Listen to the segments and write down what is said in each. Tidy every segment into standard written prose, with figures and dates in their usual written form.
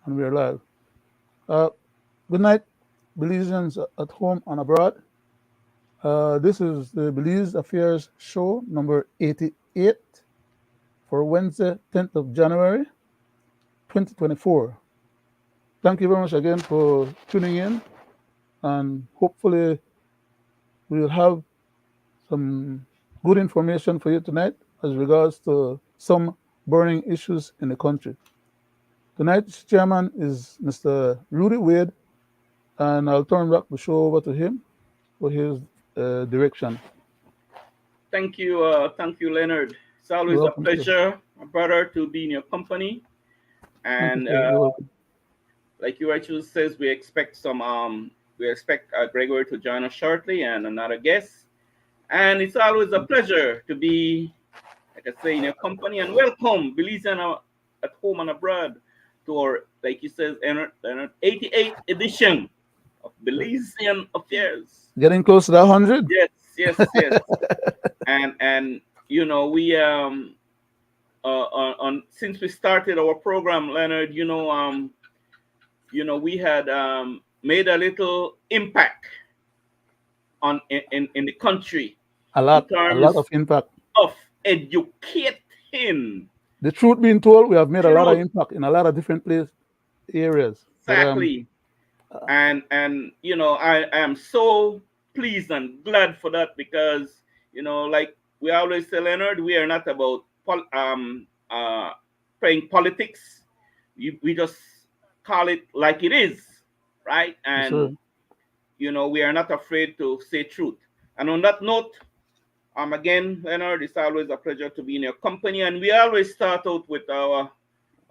and we're live. Uh, Good night, Belizeans at home and abroad. This is the Belize Affairs show number 88 for Wednesday, 10th of January, 2024. Thank you very much again for tuning in, and hopefully, we'll have some good information for you tonight as regards to some burning issues in the country. Tonight's chairman is Mr. Rudy Wade, and I'll turn back the show over to him for his direction. Thank you, Leonard. It's You're always a welcome, sir. pleasure, my brother, to be in your company. Thank you, And sir. You're welcome. like you actually says, we expect Gregory to join us shortly and another guest. And it's always a pleasure to be, like I say, in your company. And welcome, Belizean at home and abroad, to our, like you says, Leonard, 88th edition of Belizean Affairs. Getting close to that 100? Yes, yes, yes. And we on since we started our program, Leonard, we had made a little impact in the country in A lot terms of impact. of educating The truth being told, we have made a lot of truth. impact in a lot of different areas. But Exactly. And I am so pleased and glad for that, because like we always say, Leonard, we are not about playing politics. We just call it like it is, right? yes, sir. And we are not afraid to say truth. And on that note, again, Leonard, it's always a pleasure to be in your company. And we always start out with our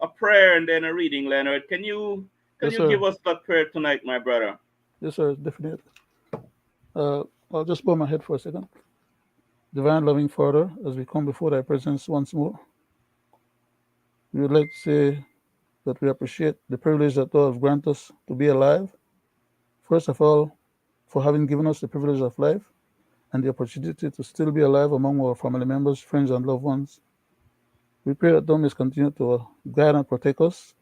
a prayer and then a reading. Leonard, can Yes, you sir. give us that prayer tonight, my brother? Yes, sir. Definitely. I'll just bow my head for a second. Divine loving Father, as we come before thy presence once more, we would like to say that we appreciate the privilege that thou hast granted us to be alive. First of all, for having given us the privilege of life and the opportunity to still be alive among our family members, friends, and loved ones. We pray that thou mayest continue to guide and protect us.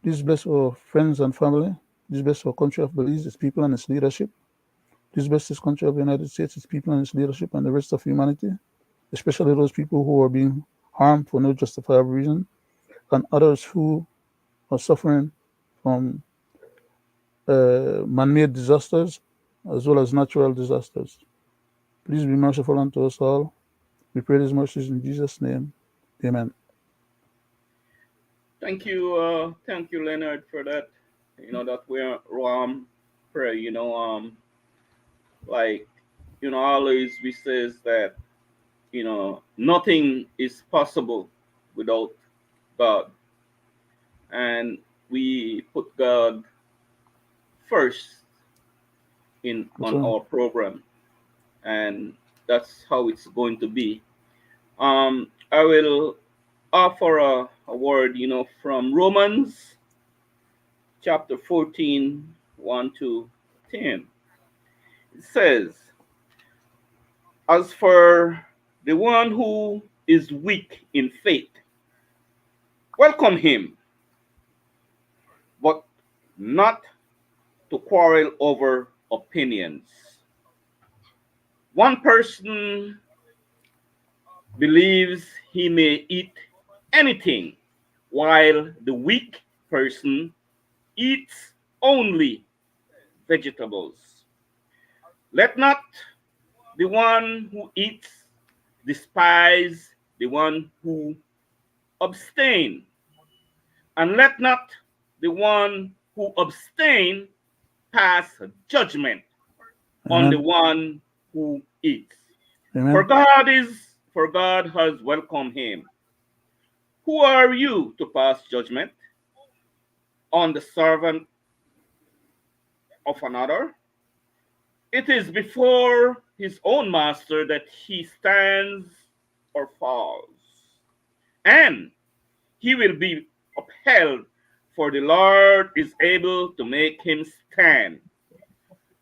Please bless our friends and family. Please bless our country of Belize, its people and its leadership. Please bless this country of the United States, its people and its leadership, and the rest of humanity, especially those people who are being harmed for no justifiable reason, and others who are suffering from man-made disasters as well as natural disasters. Please be merciful unto us all. We pray these mercies in Jesus' name. Amen. Thank you, Leonard, for that. That we're prayer. Like always we says that nothing is possible without God, and we put God first in Yes, on sir. our program, and that's how it's going to be. I will offer a word, from Romans chapter 14, 1 to 10. It says, as for the one who is weak in faith, welcome him, but not to quarrel over opinions. One person believes he may eat anything, while the weak person eats only vegetables. Let not the one who eats despise the one who abstain, and let not the one who abstain pass judgment on the Amen. one who eats. Amen. For God has welcomed him. Who are you to pass judgment on the servant of another? It is before his own master that he stands or falls, and he will be upheld, for the Lord is able to make him stand.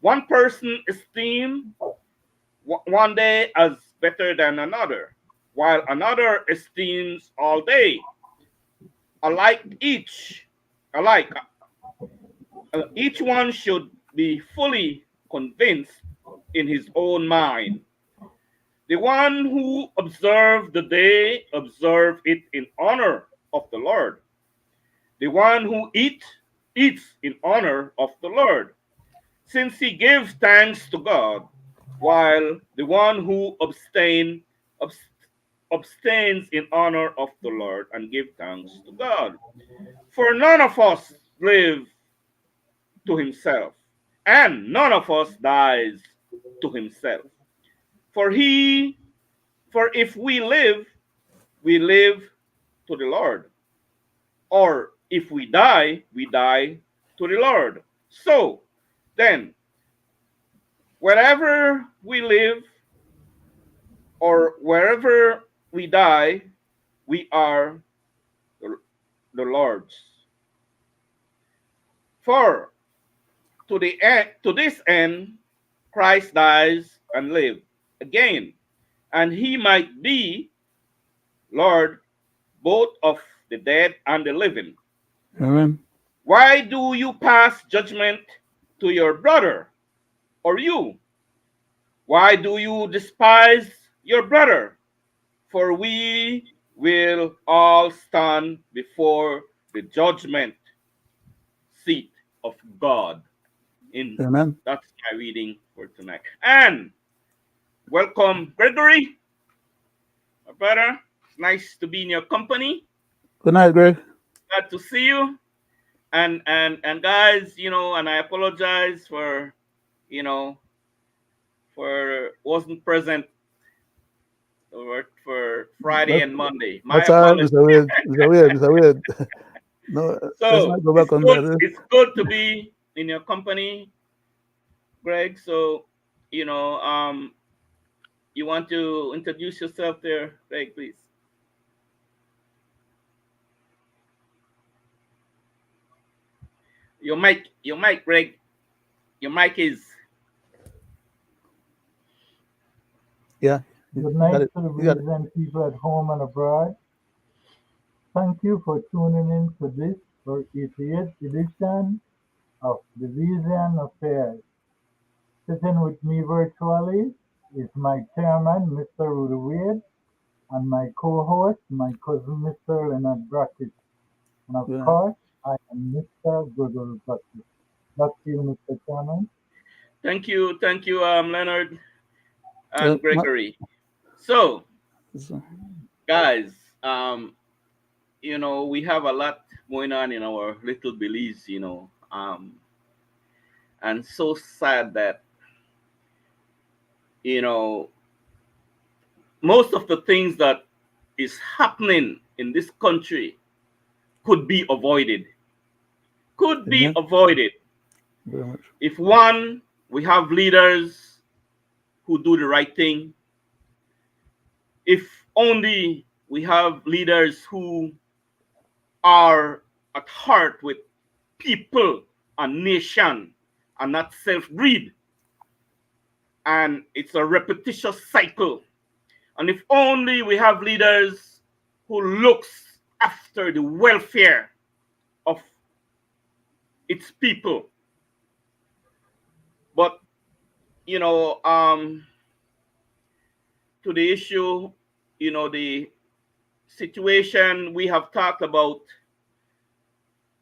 One person esteemed one day as better than another, while another esteems all day alike each. alike. Each one should be fully convinced in his own mind. The one who observe the day, observe it in honor of the Lord. The one who eats in honor of the Lord, since he gives thanks to God, while the one who abstains in honor of the Lord and give thanks to God. For none of us live to himself, and none of us dies to himself. For he for if we live to the Lord. Or if we die to the Lord. So then, wherever we live or wherever we die, we are the Lord's. For to this end, Christ dies and lives again, and he might be Lord both of the dead and the living. Amen. Why do you pass judgment to your brother? Or you? Why do you despise your brother? For we will all stand before the judgment seat of God. In Amen. That's my reading for tonight. And welcome, Gregory, my brother. It's nice to be in your company. Good night, Greg. Glad to see you. And guys, and I apologize for you know for wasn't present for Friday That's, and Monday. My that's all right, apologies. Mr. Weird. Mr. Weird. Mr. Weird. No, let's So not go it's back on good. that. It's good to be in your company, Greg. So, you know, um, you want to introduce yourself there, Greg, please. Your mic, Greg. Your mic is. Yeah, Good you got night it. to the You got it. Belizean people at home and abroad. Thank you for tuning in to this for 88th edition of Belizean Affairs. Sitting with me virtually is my chairman, Mr. Roody, and my co-host, my cousin, Mr. Leonard Brackett. And of Good night. course, I am Mr. Gregory Brackett. Back to you, Mr. Chairman. Thank you, Leonard Uh, and my, Gregory. So, so, guys, we have a lot going on in our little Belize, and so sad that you know most of the things that is happening in this country could be avoided. Could be amen. avoided Very much. if one, we have leaders who do the right thing. If only we have leaders who are at heart with people and nation and not self-greed. And it's a repetitious cycle. And if only we have leaders who looks after the welfare of its people. But you know, to the issue, the situation we have talked about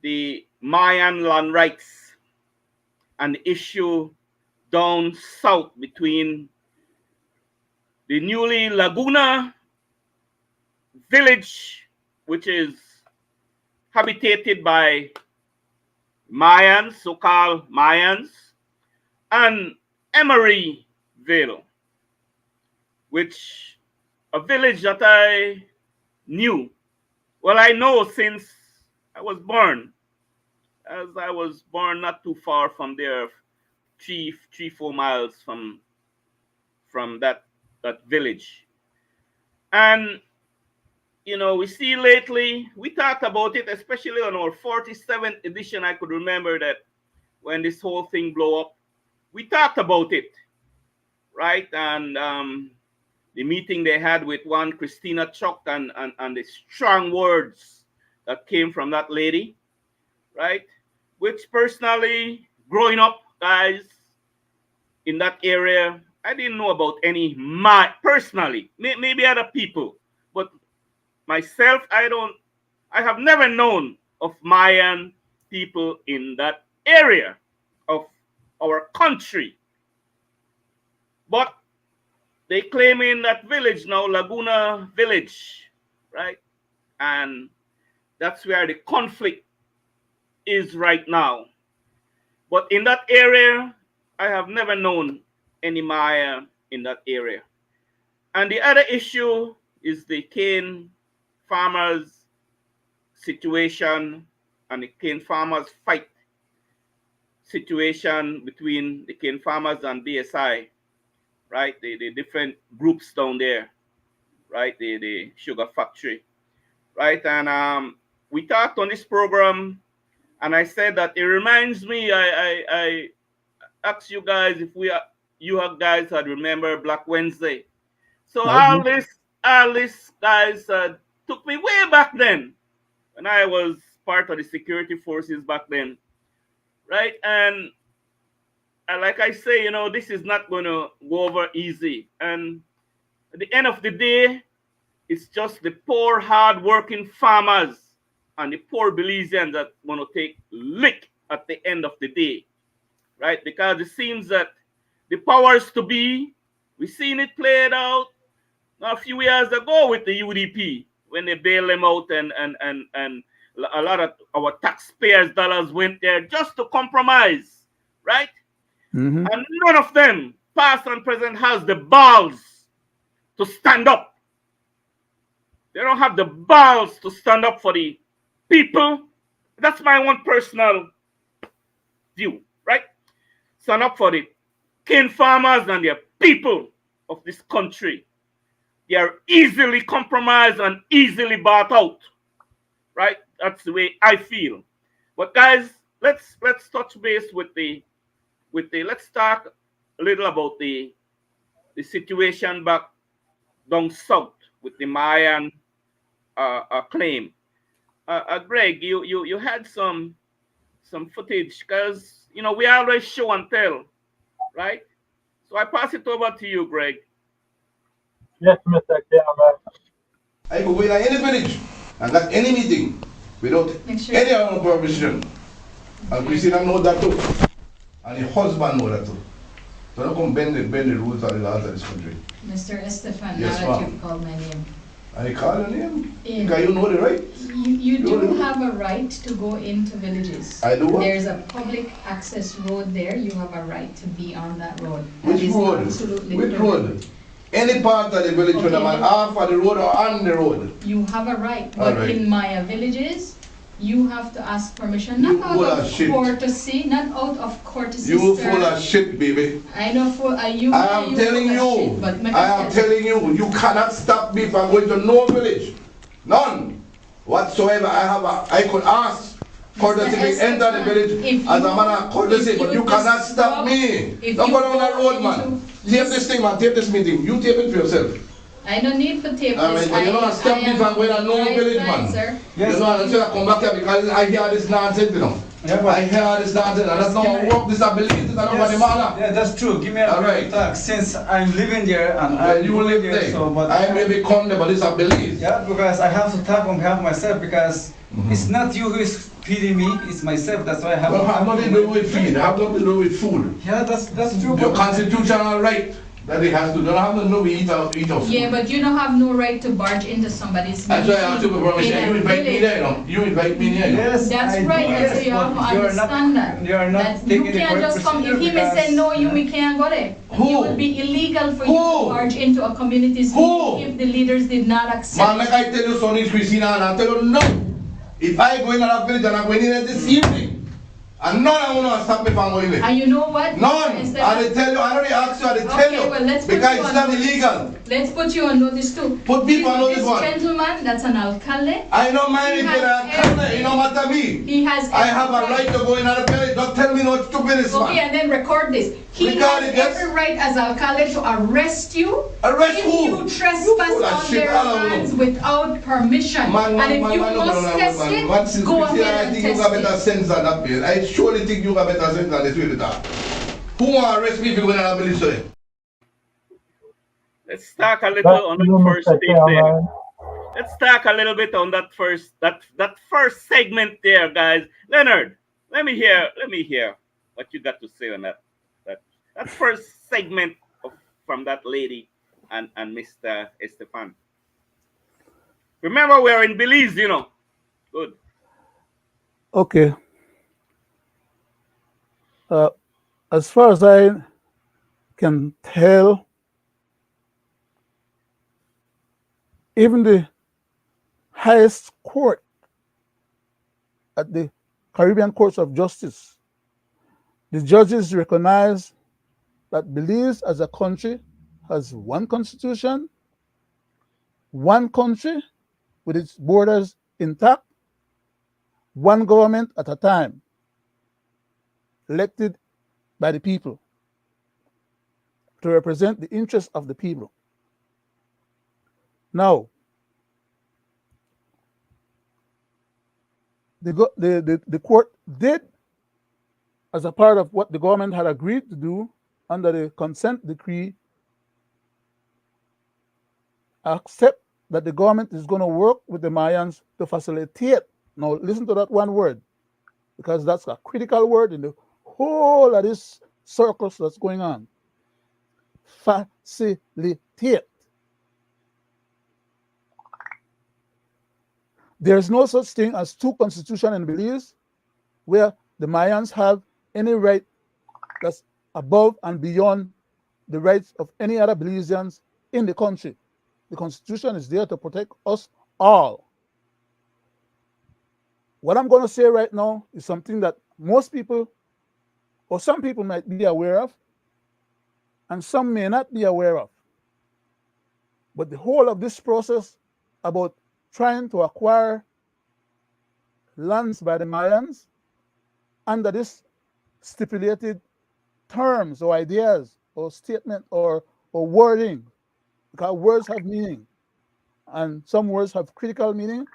the Mayan land rights and the issue down south between the newly Laguna village, which is habitated by Mayans, so-called Mayans, and Emeryville, which a village that I knew. Well, I know since I was born, as I was born not too far from there, 4 miles from that village. And we see lately, we talked about it, especially on our 47th edition. I could remember that when this whole thing blew up, we talked about it, right? And the meeting they had with one Christina Chuck and the strong words that came from that lady, right? Which personally, growing up, guys, in that area, I didn't know about any personally, maybe other people, but myself, I have never known of Mayan people in that area of our country. But they claim in that village now, Laguna Village, right? And that's where the conflict is right now. But in that area, I have never known any Maya in that area. And the other issue is the cane farmers situation and the cane farmers fight situation between the cane farmers and BSI, right? The different groups down there, right? The sugar factory, right? And we talked on this program, and I said that it reminds me. I asked you guys if you guys had remember Black Wednesday. So all this guys took me way back then, when I was part of the security forces back then, right? And like I say, you know, this is not going to go over easy. And at the end of the day, it's just the poor, hard-working farmers and the poor Belizeans that want to take lick at the end of the day, right? Because it seems that the powers to be, we've seen it played out a few years ago with the UDP when they bailed them out, and a lot of our taxpayers' dollars went there just to compromise, right? Mm-hmm. And none of them, past and present, has the balls to stand up. They don't have the balls to stand up for the people. That's my one personal view, right? Stand up for the cane farmers and their people of this country. They are easily compromised and easily bought out, right? That's the way I feel. But guys, let's touch base with the let's talk a little about the situation back down south with the Mayan claim. Greg, you had some footage, because you know we always show and tell, right? So I pass it over to you, Greg. Yes, Mr. Chairman. I could go in any village and not any meeting without any other permission. And Christina know that too. And her husband know that too. So don't come bend the rules and the laws of this country. Mr. Estefan, Yes, now that ma'am. you've called my name. I call your name because you know the right. You do have a right to go into villages. I do what? There's a public access road there. You have a right to be on that road. Which That is road? absolutely Which correct. road? Any part of the village, whether I'm off of the road or on the road. You have a right, but Alright. in Maya villages, you have to ask permission, You not full out of of shit. courtesy, not out of courtesy. You sir. full of shit, baby. I know you. I am telling you, but I am telling you, you cannot stop me from going to no village. None whatsoever. I could ask courtesy to enter the village as a matter of courtesy, but you cannot stop me. Don't go down that road, man. Tape this thing, man. Tape this meeting. You tape it for yourself. I don't need for tape I this. mean, but you don't stop me from going to no village, man. Sir. Yes, you know, until I come back here because I hear this nonsense, you know. Yeah, I hear this nonsense, and that's not work. This I believe. This is not nobody matter. Yeah, that's true. Give me a Alright. talk. Since I'm living there and Well, you live there, there. so but I may be come there, but this I believe. yeah, because I have to talk on behalf of myself because it's not you who is feeding me, it's myself. That's why I have. Well, I have nothing to do with feed. I have nothing to do with food. Yeah, that's true. Your but- constitutional right that it has to. Don't have to know we eat our food. Yeah, but you don't have no right to barge into somebody's That's why I asked you for permission. in a You invite me village. there, you know. You invite me there, you know. Yes, That's I right, do, and so yes, you have to but you're understand that. You are not That taking you the can't correct just come, if procedure he may say because- no, you may can't go there. Who? It would be illegal for you Who? to barge into a community's Who? meeting if the leaders did not Man, accept. like I tell you, Sonny Christina, and I tell you no. If I go in that village and I'm going in there this evening, And none of you stop me from going. And you know what? None. I tell you, I already asked you, I tell you. Well, let's because it's not illegal. Let's put you on notice too. Put people on notice one. This gentleman, that's an alcalde. I don't mind if you're an alcalde, it don't matter me. He has I have a right to go in and village. Don't tell me no stupidness, man. Okay, and then record this. He Record has it, yes. every right as alcalde to arrest you. Arrest if who? you trespass on their lands without permission. And if you must test it, go ahead and I think you got better test it. sense than that, man. I surely think you got better sense than this way to talk. Who want to arrest me if you're going to village today? Let's talk a little on that first Mr. thing there. Chairman. Let's talk a little bit on that first segment there, guys. Leonard, let me hear what you got to say on that first segment from that lady and Mr. Estefan. Remember, we're in Belize, you know. Good. Okay. As far as I can tell, even the highest court at the Caribbean Courts of Justice, the judges recognize that Belize as a country has one constitution, one country with its borders intact, one government at a time, elected by the people to represent the interests of the people. Now, the court did, as a part of what the government had agreed to do under the consent decree, accept that the government is going to work with the Mayans to facilitate. Now, listen to that one word, because that's a critical word in the whole of this circus that's going on. Facilitate. There's no such thing as two constitutions in Belize where the Mayans have any right that's above and beyond the rights of any other Belizeans in the country. The Constitution is there to protect us all. What I'm going to say right now is something that most people, or some people, might be aware of, and some may not be aware of. But the whole of this process about trying to acquire lands by the Mayans under this stipulated terms or ideas or statement or wording, because words have meaning, and some words have critical meaning,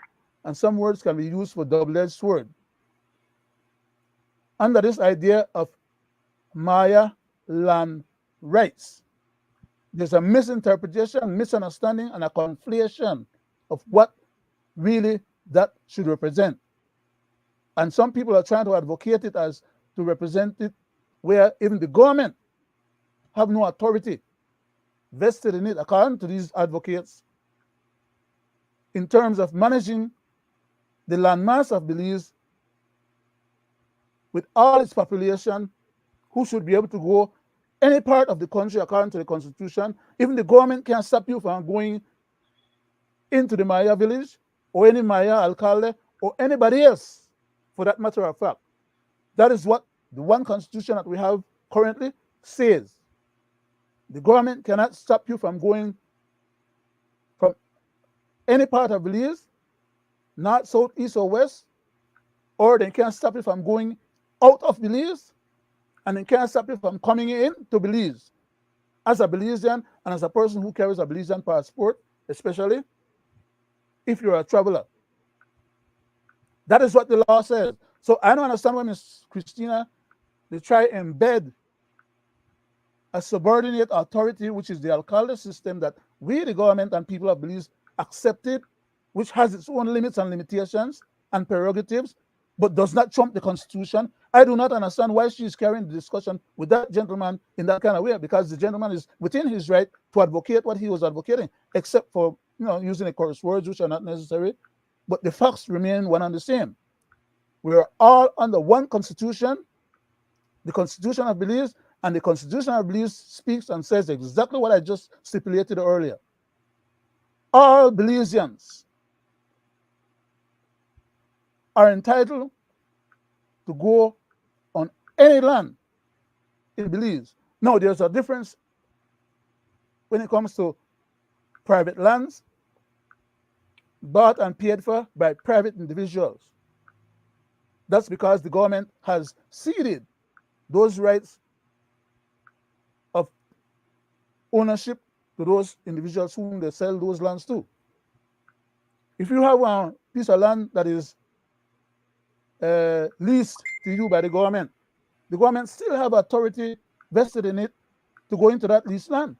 and some words can be used for double-edged sword. Under this idea of Maya land rights, there's a misinterpretation, misunderstanding, and a conflation of what really that should represent. And some people are trying to advocate it as to represent it where even the government have no authority vested in it, according to these advocates, in terms of managing the landmass of Belize with all its population, who should be able to go any part of the country according to the Constitution. Even the government can't stop you from going into the Maya village or any Maya alcalde or anybody else, for that matter of fact. That is what the one Constitution that we have currently says. The government cannot stop you from going from any part of Belize, north, south, east, or west, or they can't stop you from going out of Belize, and they can't stop you from coming in to Belize as a Belizean and as a person who carries a Belizean passport, especially if you're a traveler. That is what the law says. So I don't understand why Ms. Christina, they try to embed a subordinate authority, which is the alcalde system that we, the government and people of Belize, accepted, which has its own limits and limitations and prerogatives, but does not trump the Constitution. I do not understand why she is carrying the discussion with that gentleman in that kind of way, because the gentleman is within his right to advocate what he was advocating, except for using the coarse words, which are not necessary. But the facts remain one and the same. We are all under one Constitution, the Constitution of Belize, and the Constitution of Belize speaks and says exactly what I just stipulated earlier. All Belizeans are entitled to go any land in Belize. Now, there's a difference when it comes to private lands bought and paid for by private individuals. That's because the government has ceded those rights of ownership to those individuals whom they sell those lands to. If you have a piece of land that is leased to you by the government still have authority vested in it to go into that leased land,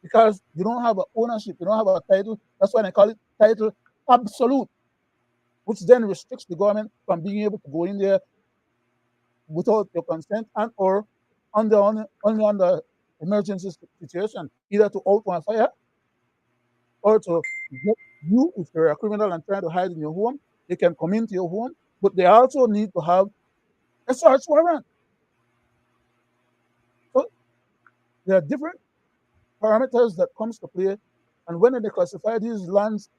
because you don't have an ownership, you don't have a title. That's why they call it title absolute, which then restricts the government from being able to go in there without your consent and or only under emergency situation, either to out one fire or to get you, if you're a criminal and trying to hide in your home, they can come into your home, but they also need to have a search warrant. So there are different parameters that comes to play, and when they classify these lands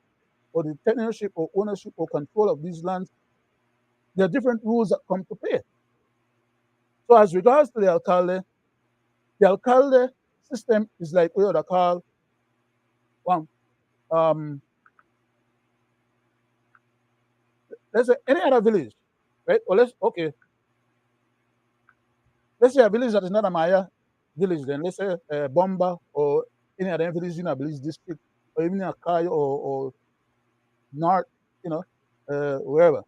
or the tenureship or ownership or control of these lands, there are different rules that come to play. So as regards to the alcalde system is like what you call let's say any other village, right? Or let's say a village that is not a Maya village, then let's say Bomba or any other village in a Belize district, or even a Kai or North, wherever.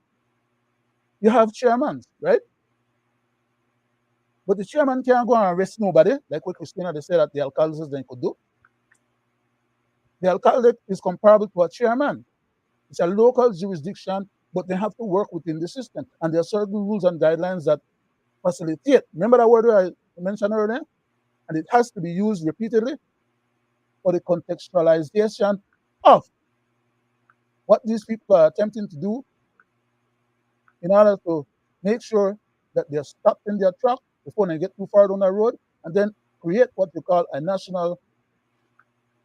You have chairmen, right? But the chairman can't go and arrest nobody, like what Christina they said that the alcaldes then could do. The alcalde is comparable to a chairman. It's a local jurisdiction, but they have to work within the system. And there are certain rules and guidelines that facilitate. Remember that word I mentioned earlier? And it has to be used repeatedly for the contextualization of what these people are attempting to do in order to make sure that they're stopped in their track before they get too far down the road, and then create what you call a national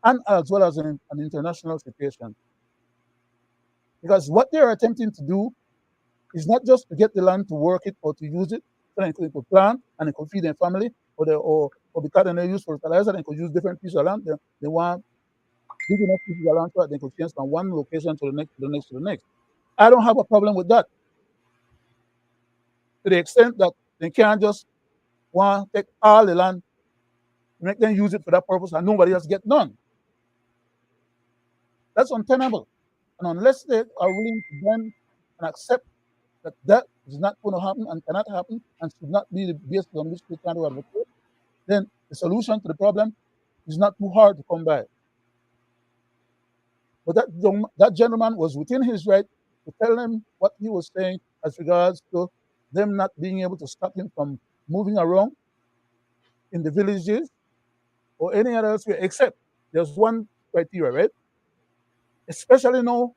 and as well as an international situation. Because what they're attempting to do is not just to get the land to work it or to use it, so they could plant and they could feed their family, or because they use fertilizer, they could use different pieces of land. They want big enough pieces of land so that they could change from one location to the next, to the next, to the next. I don't have a problem with that, to the extent that they can't just want to take all the land, make them use it for that purpose, and nobody else get none. That's untenable. And unless they are willing to bend and accept that that is not going to happen and cannot happen and should not be the basis on which they try to advocate, then the solution to the problem is not too hard to come by. But that gentleman was within his right to tell them what he was saying as regards to them not being able to stop him from moving around in the villages or any other else, except there's one criteria, right? Especially now,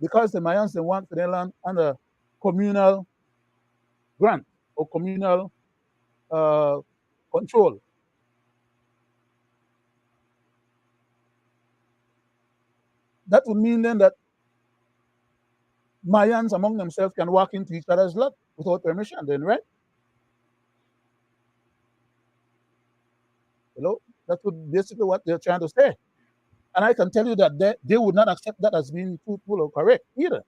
because the Mayans, they want their land under communal grant or communal control. That would mean then that Mayans among themselves can walk into each other's lot without permission, then, right? That's basically what they're trying to say. And I can tell you that they would not accept that as being truthful or correct either.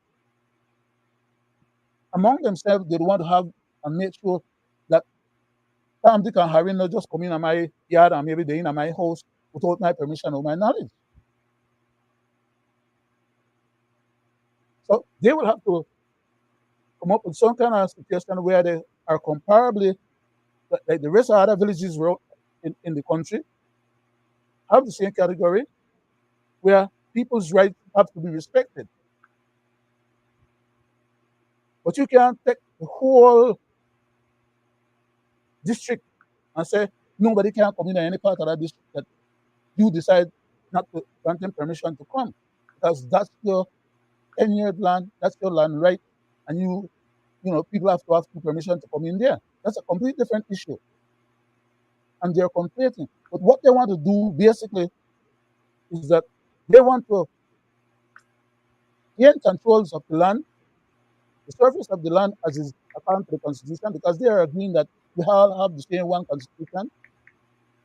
Among themselves, they want to have and make sure that Tom, Dick, and Harry not just come in my yard and maybe they're in my house without my permission or my knowledge. So they will have to come up with some kind of situation where they are comparably, like the rest of other villages in the country, have the same category where people's rights have to be respected. But you can't take the whole district and say nobody can come in any part of that district that you decide not to grant them permission to come, because that's your tenured land, that's your land right, and people have to ask for permission to come in there. That's a completely different issue, and they're conflating. But what they want to do basically is that they want to gain controls of the land the surface of the land as is according to the constitution, because they are agreeing that we all have the same one constitution.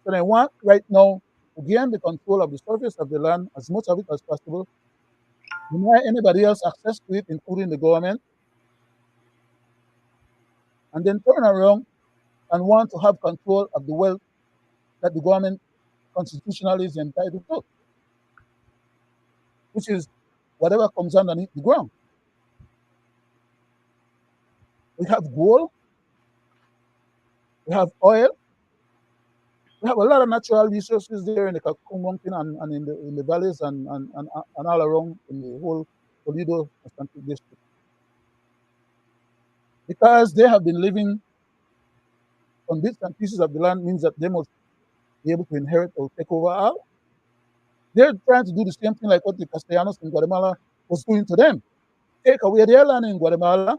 So they want right now to gain the control of the surface of the land, as much of it as possible, deny anybody else access to it, including the government, and then turn around and want to have control of the wealth that the government constitutionally is entitled to, which is whatever comes underneath the ground. We have gold, we have oil, we have a lot of natural resources there in the Kakung Mountain and in the valleys and all around in the whole Toledo district. Because they have been living on bits and pieces of the land means that they must be able to inherit or take over all. They're trying to do the same thing like what the Castellanos in Guatemala was doing to them. Take away their land in Guatemala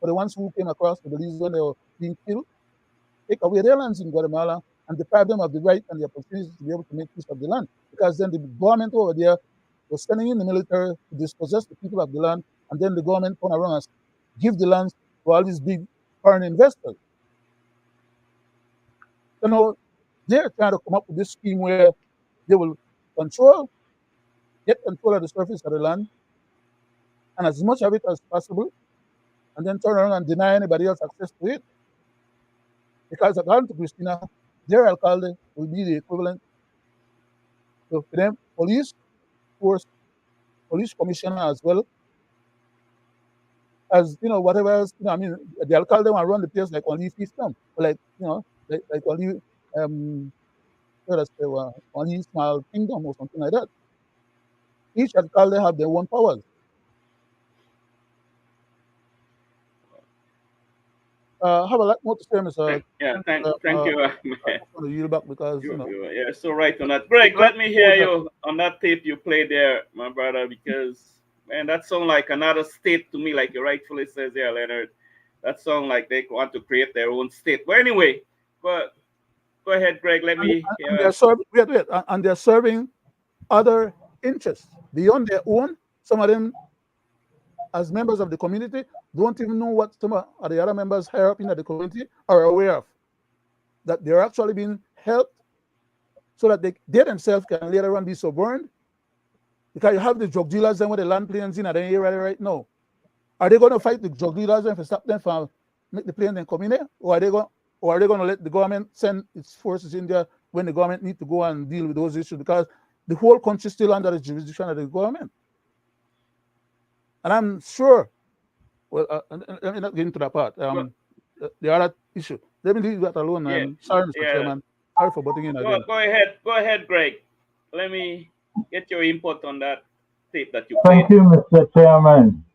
for the ones who came across the Belizean, they were being killed. Take away their lands in Guatemala and deprive them of the right and the opportunity to be able to make use of the land. Because then the government over there was sending in the military to dispossess the people of the land, and then the government turn around and give the lands to all these big foreign investors. So now they're trying to come up with this scheme where they will get control of the surface of the land and as much of it as possible, and then turn around and deny anybody else access to it. Because according to Christina, their alcalde will be the equivalent to them police force, police commissioner as well as whatever else. I mean, the alcalde will run the place like only fiefdom, like like only only small kingdom or something like that. Each alcalde have their own powers. Have a lot more to say, Mr. Yeah, thank you. I want to yield back because you're so right on that. Greg, let me hear you on that tape you played there, my brother, because man, that sounds like another state to me, like you rightfully says there, Leonard. That sounds like they want to create their own state. But anyway, go ahead, Greg. Let me. And they're serving other interests beyond their own. Some of them, as members of the community, don't even know what some of the other members higher up in the community are aware of. That they're actually being helped so that they themselves can later on be suborned. Because you have the drug dealers and with the land planes in the area right now. Are they going to fight the drug dealers and stop them from make the plane and come in there? Or are they going to let the government send its forces in there when the government need to go and deal with those issues? Because the whole country is still under the jurisdiction of the government. And I'm sure, well, let me not get into that part. The other issue. Let me leave that alone. Sorry, Mr. Chairman. Sorry for butting in again. Go ahead, Greg. Let me get your input on that tape that you played. Thank you, Mr. Chairman.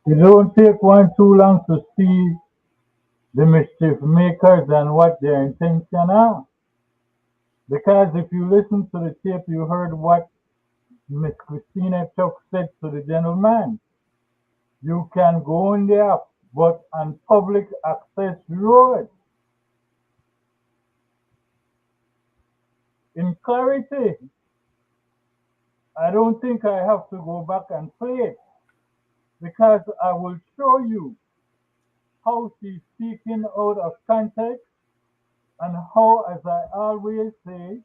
It don't take one too long to see the mischief makers and what their intention are. Because if you listen to the tape, you heard what Miss Christina Chuck said to the gentleman. You can go in there, but on public access road. In clarity, I don't think I have to go back and play it, because I will show you how she's speaking out of context and how, as I always say,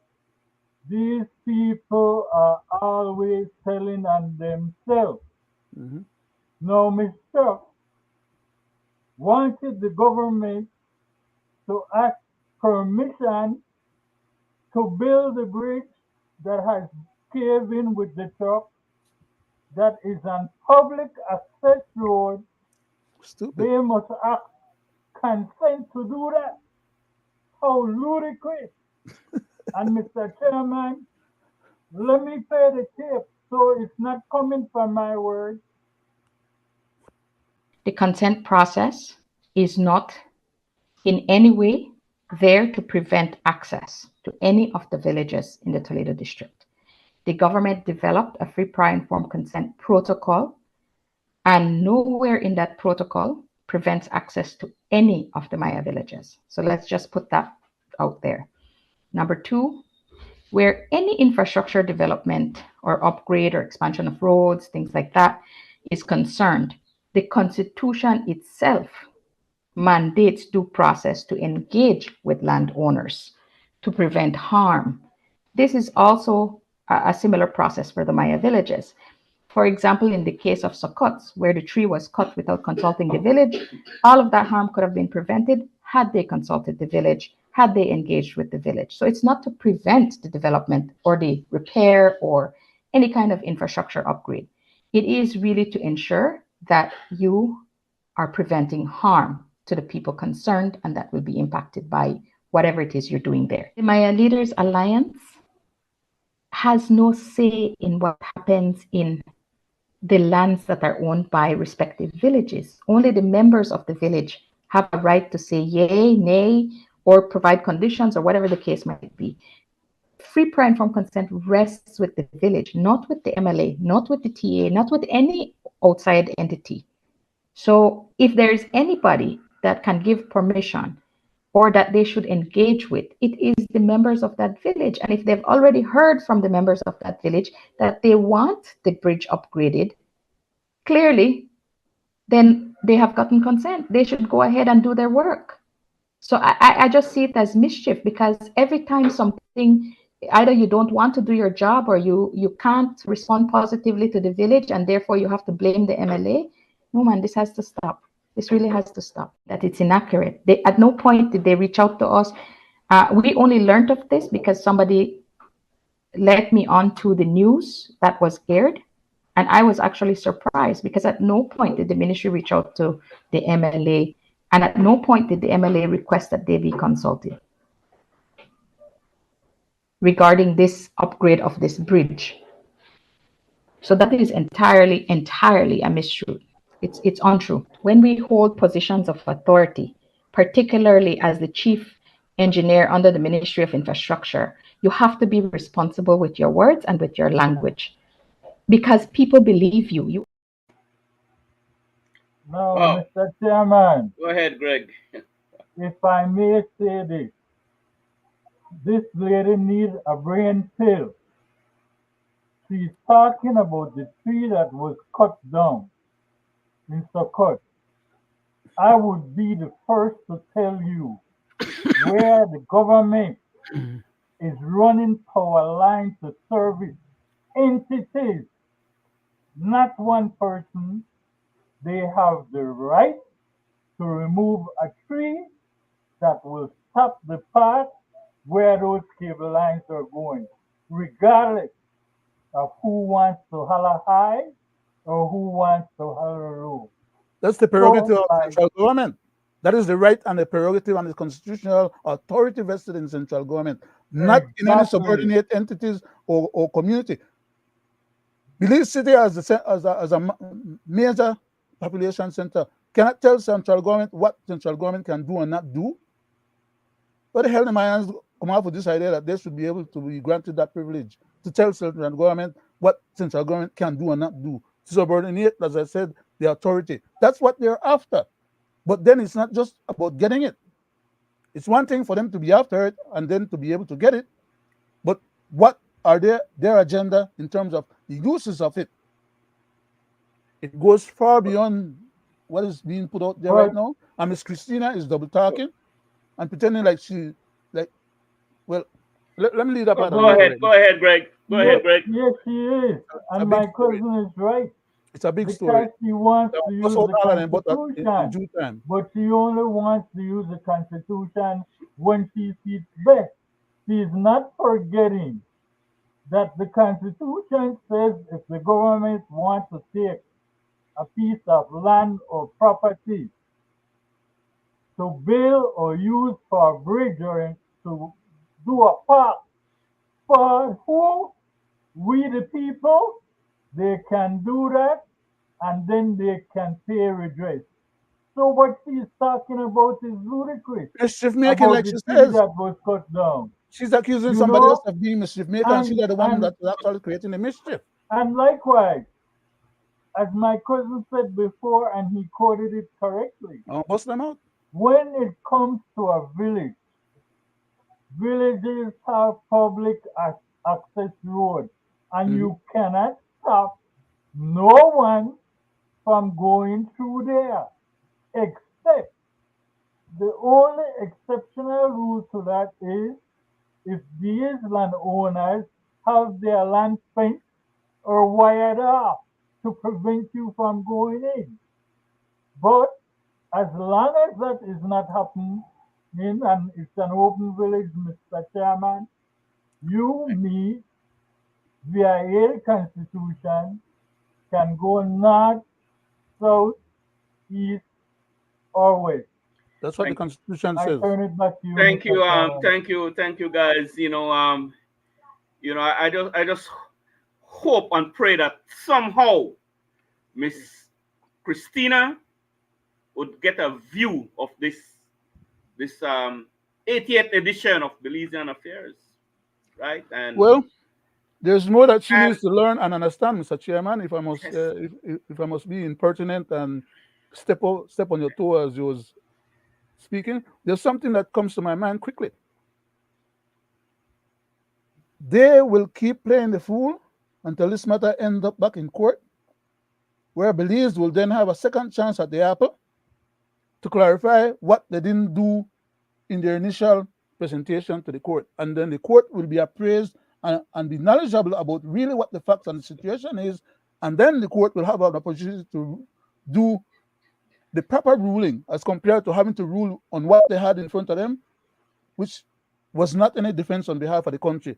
these people are always telling on themselves. Mm-hmm. Now, Mr. wanted the government to ask permission to build a bridge that has caved in with the truck, that is on public access road. Stupid. They must ask consent to do that. How ludicrous. And Mr. Chairman, let me play the tape so it's not coming from my words. The consent process is not in any way there to prevent access to any of the villages in the Toledo district. The government developed a free, prior, informed consent protocol, and nowhere in that protocol prevents access to any of the Maya villages. So let's just put that out there. Number two, where any infrastructure development or upgrade or expansion of roads, things like that, is concerned, The Constitution itself mandates due process to engage with landowners to prevent harm. This is also a similar process for the Maya villages. For example, in the case of Sokots, where the tree was cut without consulting the village, all of that harm could have been prevented had they consulted the village, had they engaged with the village. So it's not to prevent the development or the repair or any kind of infrastructure upgrade. It is really to ensure that you are preventing harm to the people concerned and that will be impacted by whatever it is you're doing there. The Maya Leaders Alliance has no say in what happens in the lands that are owned by respective villages. Only the members of the village have a right to say yay, nay, or provide conditions or whatever the case might be. Free, prior, informed consent rests with the village, not with the MLA, not with the TA, not with any outside entity. So if there is anybody that can give permission or that they should engage with, it is the members of that village. And if they've already heard from the members of that village that they want the bridge upgraded, clearly, then they have gotten consent. They should go ahead and do their work. So I just see it as mischief, because every time something, either you don't want to do your job or you can't respond positively to the village and therefore you have to blame the MLA. No, man, this has to stop. This really has to stop. That it's inaccurate. At no point did they reach out to us. We only learned of this because somebody led me on to the news that was aired. And I was actually surprised because at no point did the ministry reach out to the MLA, and at no point did the MLA request that they be consulted regarding this upgrade of this bridge. So that is entirely a mistruth. It's untrue. When we hold positions of authority, particularly as the chief engineer under the Ministry of Infrastructure, you have to be responsible with your words and with your language, because people believe you. Now, Wow. Mr. Chairman, Go ahead, Greg. if I may say this lady needs a brain pill. She's talking about the tree that was cut down in Sokot. I would be the first to tell you where the government is running power lines to service entities, not one person. They have the right to remove a tree that will stop the path where those cable lines are going, regardless of who wants to holler high or who wants to holler low. That's the prerogative of by central government. That is the right and the prerogative and the constitutional authority vested in central government, not in any Exactly. subordinate entities or community. Belize City as a major population center cannot tell central government what central government can do and not do. What the hell am I come up with this idea that they should be able to be granted that privilege to tell central government what central government can do and not do, to subordinate, as I said, the authority. That's what they're after. But then it's not just about getting it. It's one thing for them to be after it and then to be able to get it, but what are their agenda in terms of the uses of it? It goes far beyond what is being put out there right now. And Miss Christina is double talking and pretending like well, let me leave that part. Go ahead, Greg. Go ahead, Greg. Yes, she is. And my cousin is right. It's a big because story. She wants to use the Constitution, in due time. But she only wants to use the Constitution when she sees best. She's not forgetting that the Constitution says if the government wants to take a piece of land or property to build or use for a bridge or to do a park for who? We the people, they can do that and then they can pay redress. So what she's talking about is ludicrous. Mischief making, like she says. That was cut down. She's accusing somebody else of being mischief maker, and she's the one that's actually creating the mischief. And likewise, as my cousin said before, and he quoted it correctly. Bust them out. When it comes to a village, villages have public access roads, and you cannot stop no one from going through there, except the only exceptional rule to that is if these landowners have their land fenced or wired off to prevent you from going in. But as long as that is not happening and it's an open village, Mr. Chairman, you, me, via a constitution, can go north, south, east, or west. That's what the Thank you. Constitution I says. turn it back to you, Thank Mr. you. Chairman. Thank you, guys. I just hope and pray that somehow Miss Christina would get a view of this 80th edition of Belizean Affairs, right? And Well, there's more that she and needs to learn and understand, Mr. Chairman. If I must, yes, if I must be impertinent and step on your toe as you was speaking, there's something that comes to my mind quickly. They will keep playing the fool until this matter ends up back in court, where Belize will then have a second chance at the apple to clarify what they didn't do in their initial presentation to the court. And then the court will be appraised and be knowledgeable about really what the facts and the situation is. And then the court will have an opportunity to do the proper ruling as compared to having to rule on what they had in front of them, which was not any defense on behalf of the country.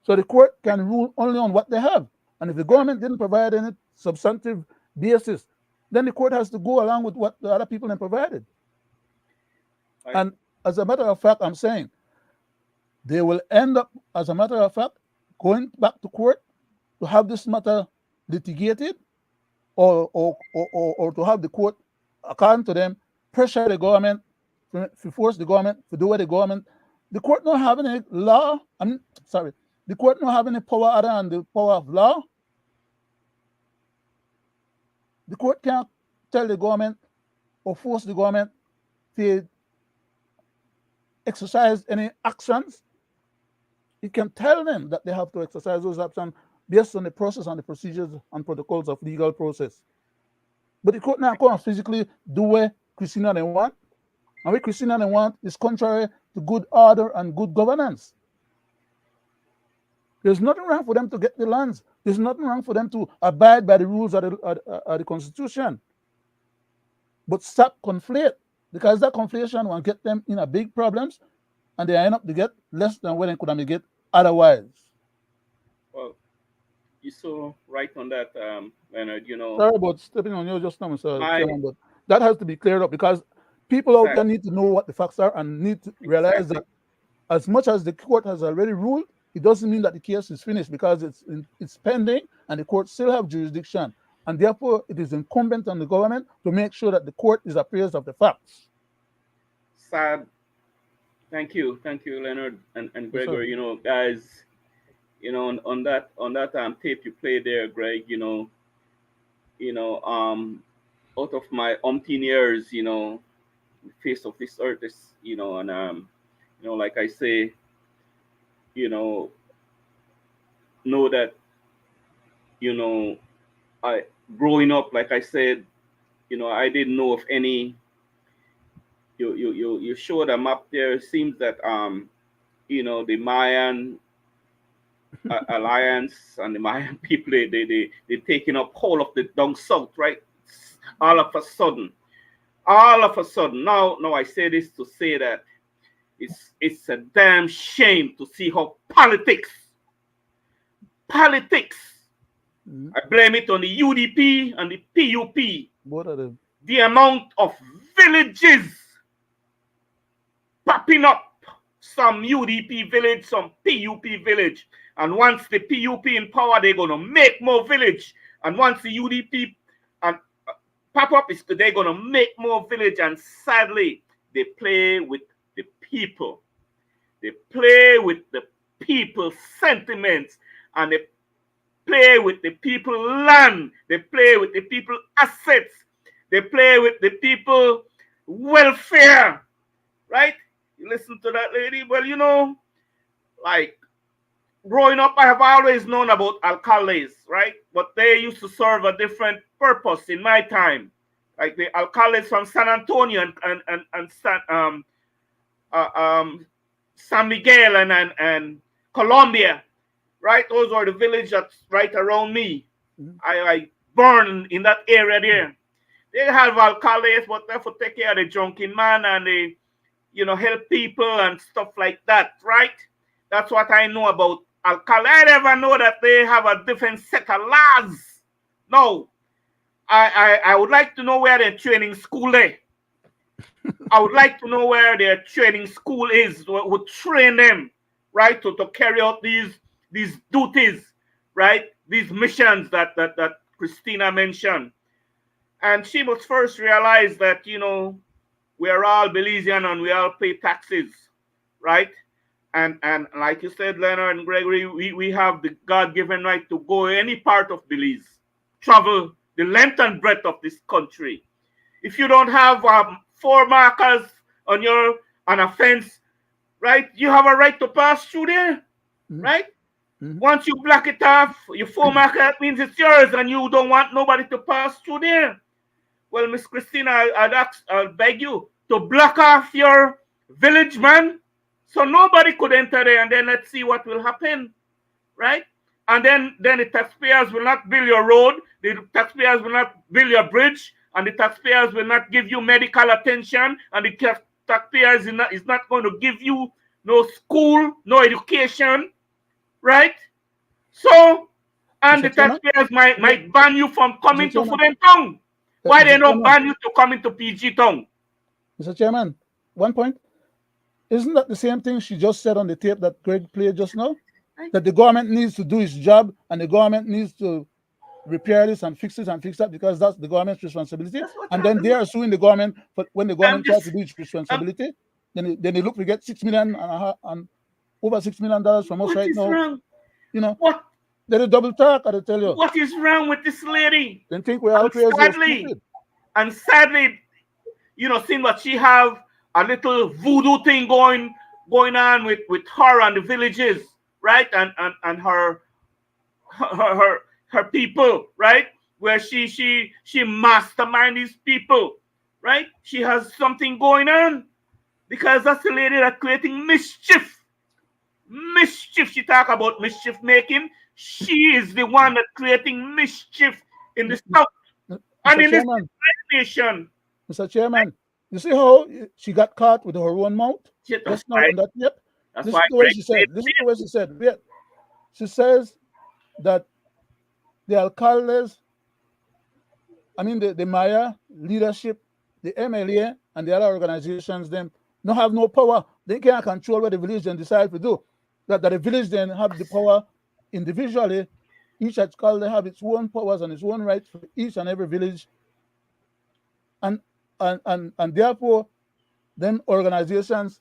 So the court can rule only on what they have. And if the government didn't provide any substantive basis, then the court has to go along with what the other people have provided. And as a matter of fact, I'm saying they will end up, as a matter of fact, going back to court to have this matter litigated or to have the court, according to them, pressure the government, to force the government to do what the government. The court not having any law, the court not having any power other than the power of law. The court can't tell the government or force the government to exercise any actions. It can tell them that they have to exercise those actions based on the process and the procedures and protocols of legal process. But the court now can't physically do what Christina they want. And what Christina they want is contrary to good order and good governance. There's nothing wrong for them to get the lands. There's nothing wrong for them to abide by the rules of the Constitution. But stop conflate, because that conflation will get them in a big problems, and they end up to get less than what they could have get otherwise. Well, you're so right on that, Leonard. Sorry about stepping on you just now, Mr. Chairman, but that has to be cleared up because people out there need to know what the facts are and need to realize that as much as the court has already ruled, it doesn't mean that the case is finished because it's pending and the court still have jurisdiction. And therefore, it is incumbent on the government to make sure that the court is appraised of the facts. Sad. Thank you, Leonard and Gregory. Guys, on that tape you played there, Greg. Out of my umpteen years, the face of this earth is, and like I say, know that, I growing up, like I said, I didn't know of any. You showed a map there. It seems that the Mayan alliance and the Mayan people they taking up whole of the down south, right? All of a sudden. Now I say this to say that it's a damn shame to see how politics. I blame it on the UDP and the PUP. Both of them. The amount of villages popping up, some UDP village, some PUP village. And once the PUP in power, they're going to make more village. And once the UDP and pop up, they're going to make more village. And sadly, they play with the people. They play with the people's sentiments. And they play with the people land. They play with the people assets. They play with the people welfare. Right? You listen to that lady? Well, like growing up, I have always known about alcaldes, right? But they used to serve a different purpose in my time. Like the alcaldes from San Antonio and San Miguel and Colombia, right? Those are the villages that's right around me. I born in that area there. They have alcaldes, but they have to take care of the drunken man and they, help people and stuff like that, right? That's what I know about alcalde. I never know that they have a different set of laws. No, I would like to know where their training school is. I would like to know where their training school is, who train them, right, to carry out these duties, right, these missions that Christina mentioned. And she must first realize that, we are all Belizean and we all pay taxes, right? And like you said, Leonard and Gregory, we have the God-given right to go any part of Belize, travel the length and breadth of this country. If you don't have 4 markers on a fence, right, you have a right to pass through there, right? Once you block it off, your 4 marker, that means it's yours, and you don't want nobody to pass through there. Well, Miss Christina, I'll beg you to block off your village, man, so nobody could enter there, and then let's see what will happen, right? And then the taxpayers will not build your road, the taxpayers will not build your bridge, and the taxpayers will not give you medical attention, and the taxpayers is not going to give you no school, no education, right? So, and the taxpayers might ban you from coming to Fuden Town. Why they don't ban you to come into PG Town? Mr. Chairman, one point. Isn't that the same thing she just said on the tape that Greg played just now? That the government needs to do its job and the government needs to repair this and fix this and fix that because that's the government's responsibility. And then they are suing the government for when the government tries to do its responsibility. Then they look to get $6 million and over $6 million from us right now. Wrong? What? They're a double talk, I tell you. What is wrong with this lady? They think we're all crazy. Sadly, seeing what she have a little voodoo thing going on with her and the villages, right? And her people, right? Where she mastermind these people, right? She has something going on because that's the lady that's creating mischief. She talk about mischief making. She is the one that's creating mischief in the south and in this nation. Mr. Chairman, you see how she got caught with her own mouth? Just now on that yep. This is the way she said. This is the way she said. Yeah. She says that the alcaldes, the Maya leadership, the MLA, and the other organizations, them don't have no power. They can't control what the village then decide to do. That the village then have the power individually. Each alcalde have its own powers and its own rights for each and every village. And therefore, then organizations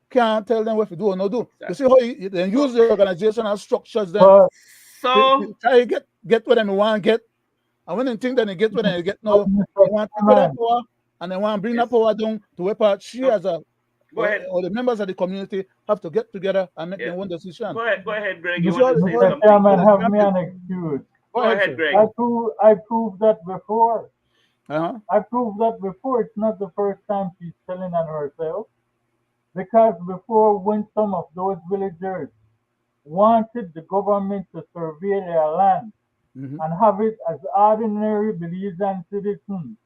can't tell them what to do or not do. You see how they use the organizational structures then to try to get what they want to get. And when they think that they get what they get now, they want to take that power and they want to bring that power down to where part she as a or the members of the community have to get together and make their own decision. Go ahead, Greg. Mr. Chairman, have me an excuse. Go ahead, Greg. I proved that before. I proved that before. It's not the first time she's telling on herself. Because before, when some of those villagers wanted the government to survey their land and have it as ordinary Belizean citizens,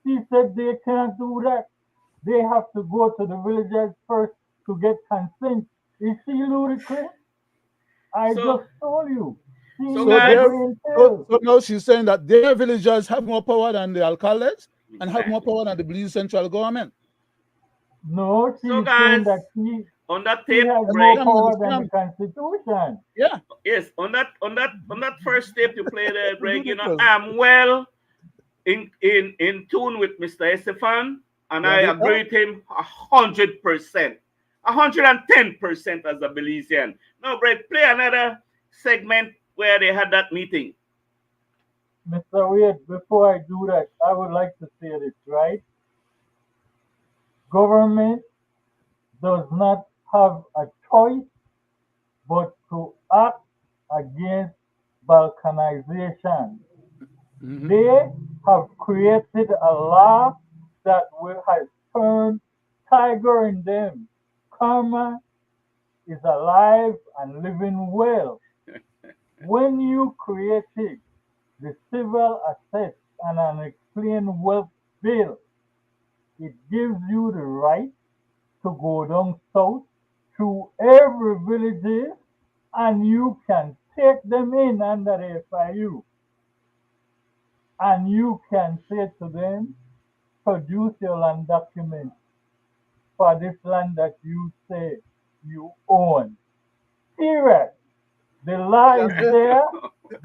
she said they can't do that. They have to go to the villagers first to get consent. Is she ludicrous? I just told you. So now she's saying that their villagers have more power than the alcaldes and have more power than the Belize central government. No, she's saying that she on that tape, has more power than the Constitution. Yeah. Yes, on that first tape you played there, Greg, I'm well in tune with Mr. Estefan, and I agree with him 100%. 110% as a Belizean. Now, Greg, play another segment where they had that meeting. Mr. Wade, before I do that, I would like to say this, right? Government does not have a choice but to act against balkanization. Mhm. They have created a law that has turned tiger in them. Karma is alive and living well. When you created the civil assets and unexplained wealth bill, it gives you the right to go down south to every village and you can take them in under the FIU and you can say to them, produce your land documents for this land that you say you own. Period. The law You is understand? there.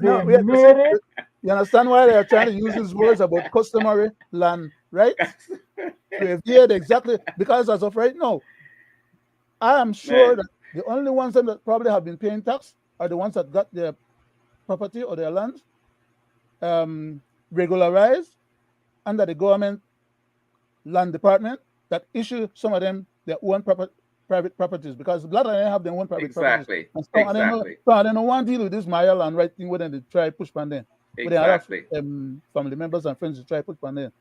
No, They yeah, you see, made it. you understand why they are trying to use these words about customary land rights to evade exactly, because as of right now, I am sure Man, that the only ones that probably have been paying tax are the ones that got their property or their lands regularized under the government land department that issue some of them their own private properties, because a lot of them have their own private properties. exactly, And exactly, some of them don't want to deal with this Maya land right thing when they try push pan them. With the other exactly. family members and friends to try push pan them.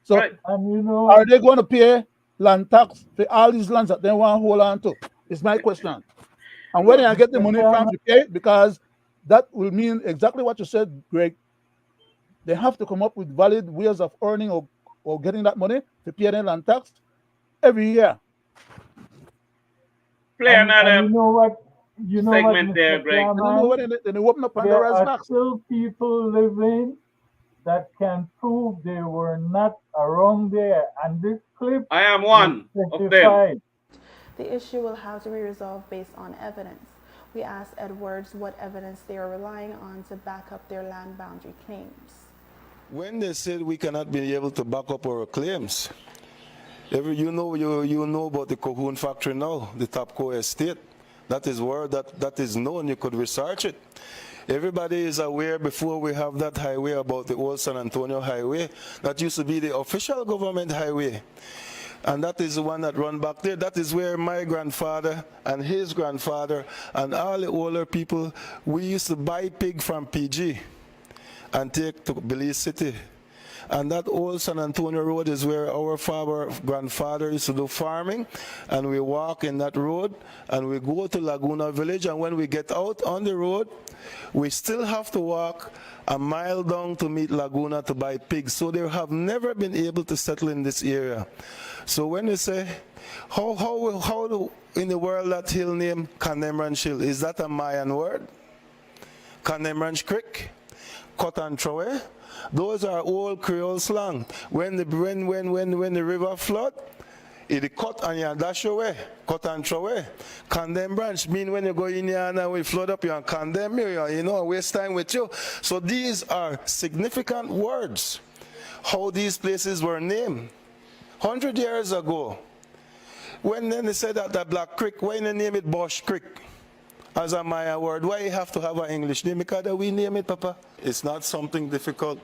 So Right. And you know, are they going to pay land tax for all these lands that they want to hold on to? Is my question. And where do I get the money Mr. from to pay? Because that will mean exactly what you said, Greg. They have to come up with valid ways of earning or getting that money to pay their land tax every year. Play and another you know what? You know what, segment there, Mr. Greg. I don't know Chairman? when they open up There Pandora's are box. still people living that can prove they were not around there, and this clip I am will one of them. testify. The issue will have to be resolved based on evidence. We asked Edwards what evidence they are relying on to back up their land boundary claims. When they said we cannot be able to back up our claims, you know about the Cohoon factory now, the Tapco estate. That is where that is known. You could research it. Everybody is aware before we have that highway about the old San Antonio highway. That used to be the official government highway. And that is the one that run back there. That is where my grandfather and his grandfather and all the older people, we used to buy pig from PG and take to Belize City. And that old San Antonio road is where our grandfather used to do farming, and we walk in that road, and we go to Laguna Village, and when we get out on the road, we still have to walk a mile down to meet Laguna to buy pigs. So they have never been able to settle in this area. So when you say, how in the world that hill name Kanemranch Hill, is that a Mayan word? Kanemranch Creek? Cut and throw. Those are old Creole slang. When the river flood, it cut and you dash away. Cut and throw away. Condemn branch mean when you go in here and we flood up you and condemn you know, waste time with you. So these are significant words. How these places were named 100 years ago. When then they said that Black Creek, why they name it Bush Creek? As a Maya word, why you have to have an English name? Because we name it, Papa. It's not something difficult.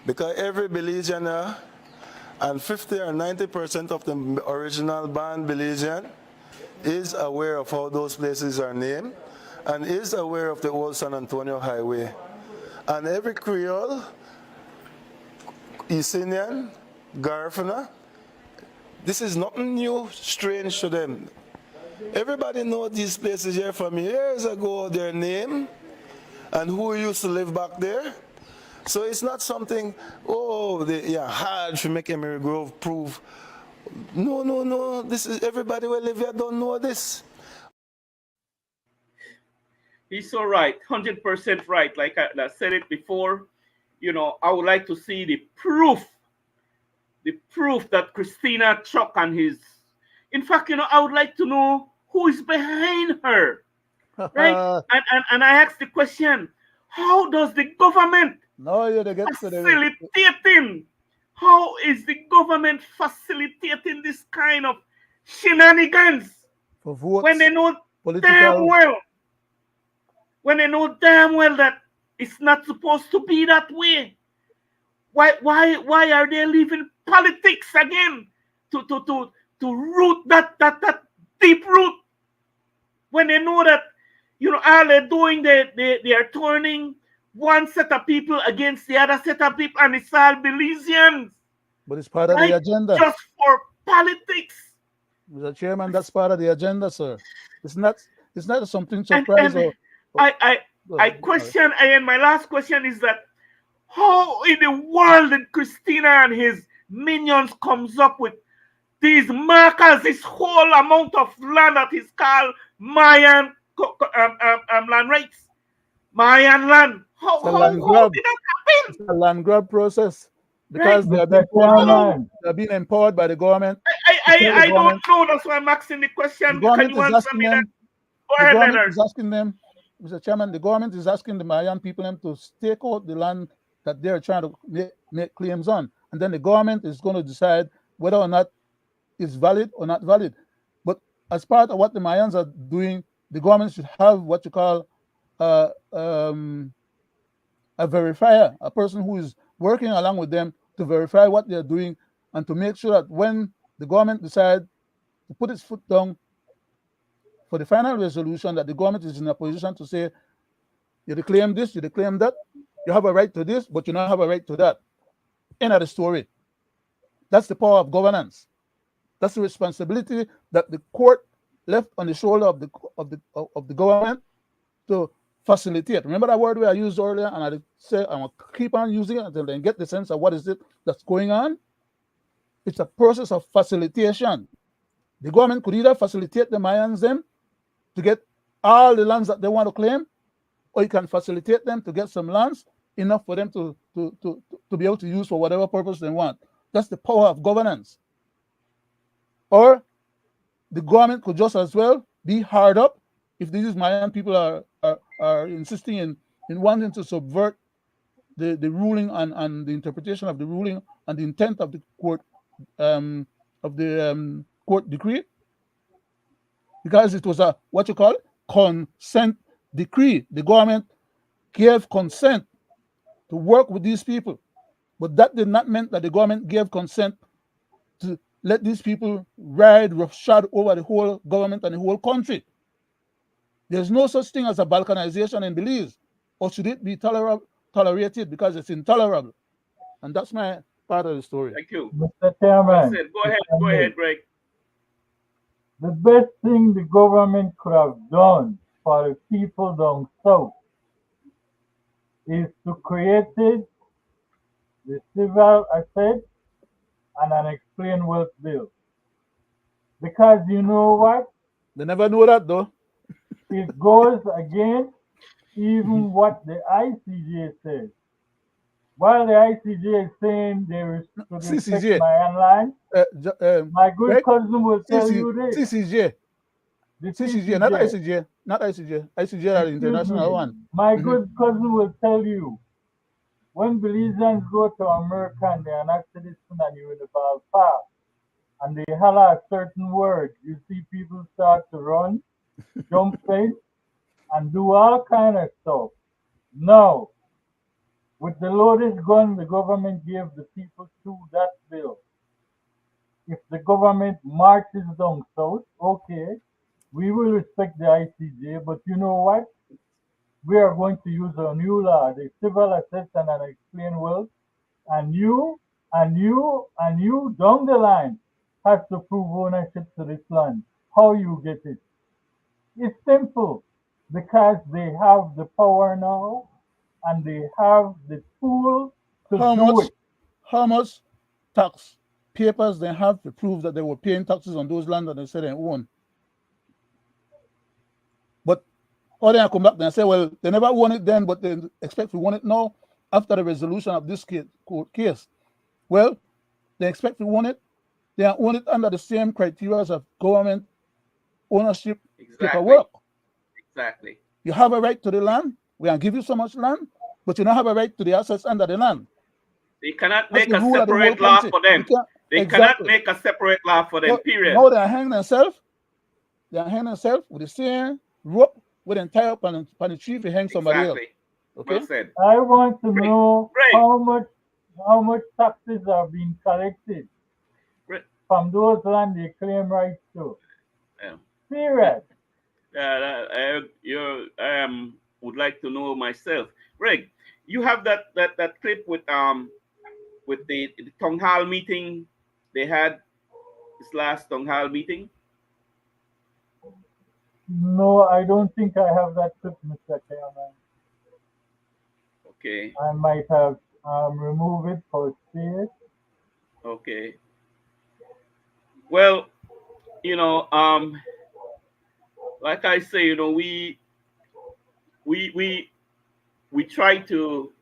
Because every Belizean and 50 or 90% of the original band Belizean is aware of how those places are named and is aware of the old San Antonio highway. And every Creole, East Indian, Garifuna, this is nothing new, strange to them. Everybody knows these places here from years ago, their name, and who used to live back there. So it's not something, hard to make Emery Grove prove. No, this is everybody who live here don't know this. He's so right, 100% right. Like I said it before, you know, I would like to see the proof that Christina Chuck and his, in fact, you know, I would like to know who is behind her, right? and I asked the question, how does the government facilitating? How is the government facilitating this kind of shenanigans for votes, when they know political... damn well that it's not supposed to be that way? Why are they leaving politics again to root that deep root when they know that, You know, all they're doing, they are turning one set of people against the other set of people, and it's all Belizeans, But it's part of the right? agenda. Just for politics. Mr. Chairman, that's part of the agenda, sir. It's not something And surprise or I question, and my last question is that how in the world did Christina and his minions comes up with these markers, this whole amount of land that is called Mayan land rights, Mayan land? it's a land How grab. did that happen? It's a land grab process Right? because they are Mr. being Chairman, they are being empowered by the government. I don't know. That's why I'm asking the The question. Can government you is answer asking me that? them. Go The ahead, government Leonard. is asking them, Mr. Chairman. The government is asking the Mayan people them to stake out the land that they're trying to make claims on, and then the government is going to decide whether or not it's valid or not valid. But as part of what the Mayans are doing, the government should have what you call uh, um, a verifier, a person who is working along with them to verify what they're doing and to make sure that when the government decides to put its foot down for the final resolution, that the government is in a position to say, you claim this, you claim that, you have a right to this, but you don't have a right to that. End of the story. That's the power of governance. That's the responsibility that the court left on the shoulder of the government to facilitate. Remember that word we I used earlier, and I say I'm gonna keep on using it until they get the sense of what is it that's going on. It's a process of facilitation. The government could either facilitate the Mayans them to get all the lands that they want to claim, or you can facilitate them to get some lands enough for them to be able to use for whatever purpose they want. That's the power of governance. Or the government could just as well be hard up if these Mayan people are insisting in wanting to subvert the ruling and the interpretation of the ruling and the intent of the court court decree, because it was a what you call consent decree. The government gave consent to work with these people, but that did not mean that the government gave consent to let these people ride roughshod over the whole government and the whole country. There's no such thing as a balkanization in Belize, or should it be tolerated, because it's intolerable. And that's my part of the story. Thank you. Mr. Well Chairman, said. Go if ahead. I Go may, ahead, Greg. the best thing the government could have done for the people down south is to create the civil asset and an explain wealth bill. Because you know what? They never know that though. It goes against even what the ICJ says. While the ICJ is saying there is to respect CCJ. my land, my good Greg, cousin will tell you this. CCJ. The CCJ, not ICJ. Not ICJ. ICJ are the Excuse international me. one. My good cousin will tell you, when Belizeans go to America and they are not citizen and you're in the ball park, and they holler a certain word, you see people start to run, jump fence, and do all kind of stuff. Now, with the loaded gun the government gave the people through that bill, if the government marches down south, okay, we will respect the ICJ, but you know what? We are going to use a new law, the Civil Assets and Unexplained Wealth, and you down the line have to prove ownership to this land. How you get it? It's simple, because they have the power now and they have the tool to How do much it. how much tax papers they have to prove that they were paying taxes on those land that they said they own? But or they come back and say, well, they never won it then, but they expect to won it now after the resolution of this court case. Well, they expect to won it. They own it under the same criteria of government ownership Exactly. paperwork. Exactly. You have a right to the land. We can give you so much land, but you don't have a right to the assets under the land. They cannot That's make the a rule of the whole separate law country. for them. You can't- They cannot exactly. make a separate law for them, So period. now they are hanging themselves. They are hanging themselves with the same rope with an tie up on the tree to hang somebody else. Exactly. Okay. Well said. I want to Great. know Great. how much taxes are being collected Great. from those land they claim rights to. Yeah. Period. would like to know myself. Greg, you have that clip with the town hall meeting they had, this last town hall meeting. No, I don't think I have that clip, Mr. Chairman. Okay. I might have removed it for space. Okay. Well, like I say, we try to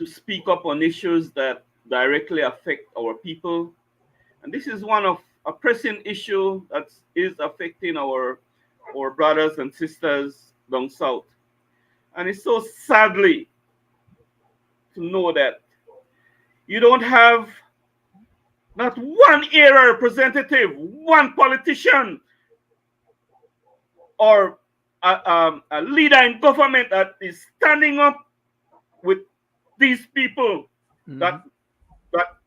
speak up on issues that directly affect our people, and this is one of a pressing issue that is affecting our brothers and sisters down south. And it's so sadly to know that you don't have not one area representative, one politician, or a leader in government that is standing up with these people that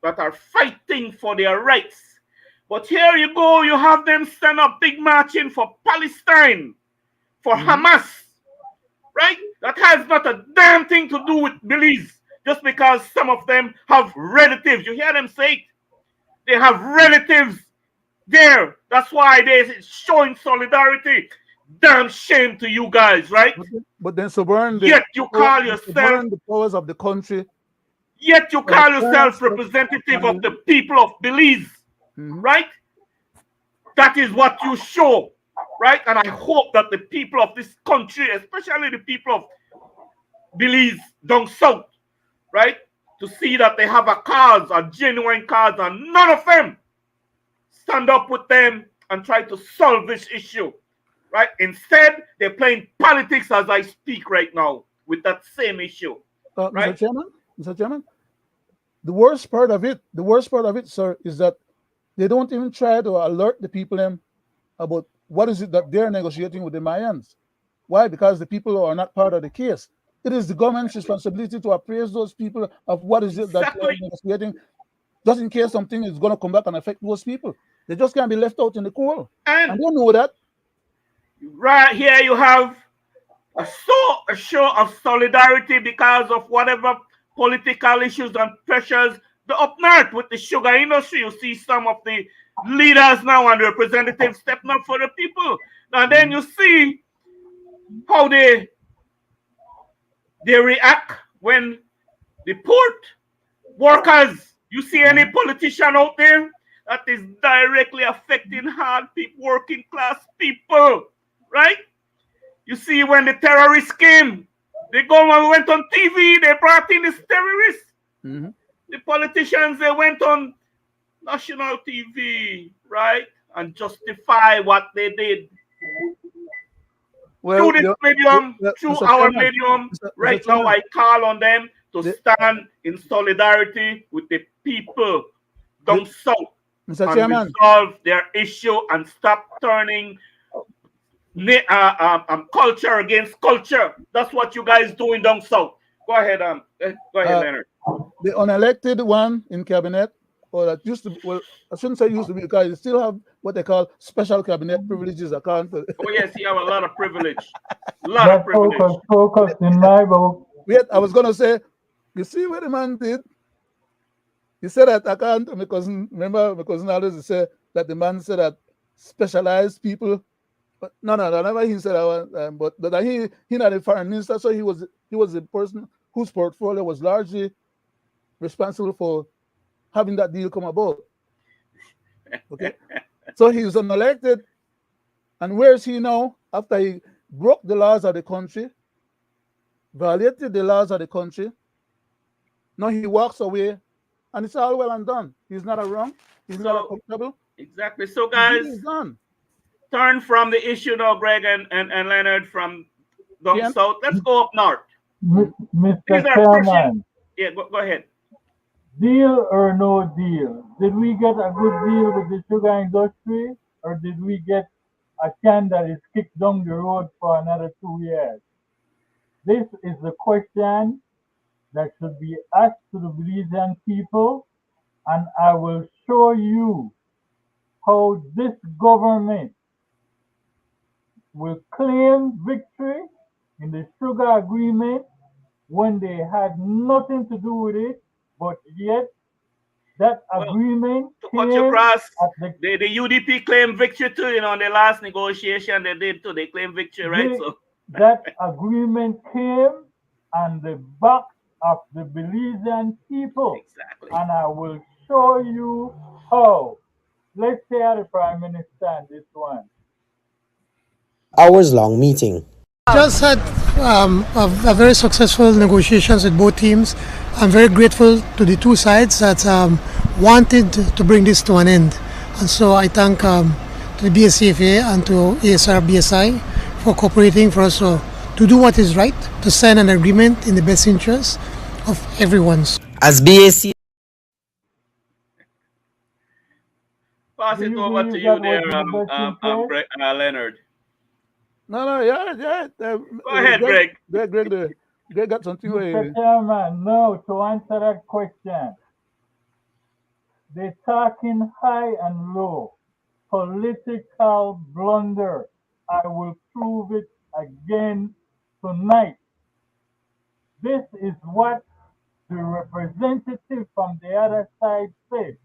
are fighting for their rights. But here you go, you have them stand up big marching for Palestine, for Hamas, right? That has not a damn thing to do with Belize, just because some of them have relatives. You hear them say it? They have relatives there. That's why they're showing solidarity. Damn shame to you guys, right? But then suborn yet you call yourself the powers of the country. Yet you call yourself representative of the people of Belize, right? That is what you show, right? And I hope that the people of this country, especially the people of Belize down south, right, to see that they have a cause, a genuine cause, and none of them stand up with them and try to solve this issue, right? Instead, they're playing politics as I speak right now with that same issue, right? Mr. Chairman, the worst part of it, sir, is that they don't even try to alert the people about what is it that they're negotiating with the Mayans. Why? Because the people are not part of the case. It is the government's responsibility to appraise those people of what is it that they're negotiating, just in case something is going to come back and affect those people. They just can't be left out in the cold. And they know that. Right here you have a show of solidarity because of whatever political issues and pressures the up north with the sugar industry. You see some of the leaders now and representatives stepping up for the people. And then you see how they react when the port workers, you see any politician out there that is directly affecting hard people, working class people, right? You see when the terrorists came, they went on TV, they brought in these terrorists. The politicians, they went on national TV, right? And justify what they did. Well, through this medium, through our medium, right now I call on them to stand in solidarity with the people down south and resolve their issue and stop turning culture against culture. That's what you guys doing down south. Go ahead, Leonard. The unelected one in cabinet, or that used to be, well, I shouldn't say used to be, because you still have what they call special cabinet privileges. Oh yes, you have a lot of privilege. A lot of privilege. Focus in my book. Wait, I was gonna say, you see what the man did? He said that I can't. My cousin, remember, my cousin always said that the man said that specialized people. But no, never he said that. But that he not a foreign minister, so he was the person whose portfolio was largely responsible for having that deal come about. Okay, so he was unelected, and where is he now? After he broke the laws of the country, violated the laws of the country, now he walks away, and it's all well and done. He's not wrong. He's not accountable. Exactly. So, guys, turn from the issue now, Greg and Leonard, from down south. Let's go up north. Mr. Chairman. Yeah, go ahead. Deal or no deal? Did we get a good deal with the sugar industry, or did we get a can that is kicked down the road for another 2 years? This is the question that should be asked to the Belizean people, and I will show you how this government will claim victory in the sugar agreement when they had nothing to do with it, but yet that agreement to cut you came across, at the the UDP claimed victory too, you know, in the last negotiation they did too. They claimed victory, right? So that agreement came on the back of the Belizean people. exactly. And I will show you how. Let's hear the Prime Minister on this one. Hours-long meeting. Just had a very successful negotiations with both teams. I'm very grateful to the two sides that wanted to bring this to an end. And so I thank to the BSCFA and to ASR BSI for cooperating for us to do what is right, to sign an agreement in the best interest of everyone's. As BAC Pass it over to you there, Leonard. No, yeah. Go ahead, Greg. Greg got something. Mr. Chairman, no, to answer that question, they're talking high and low. Political blunder. I will prove it again tonight. This is what the representative from the other side said.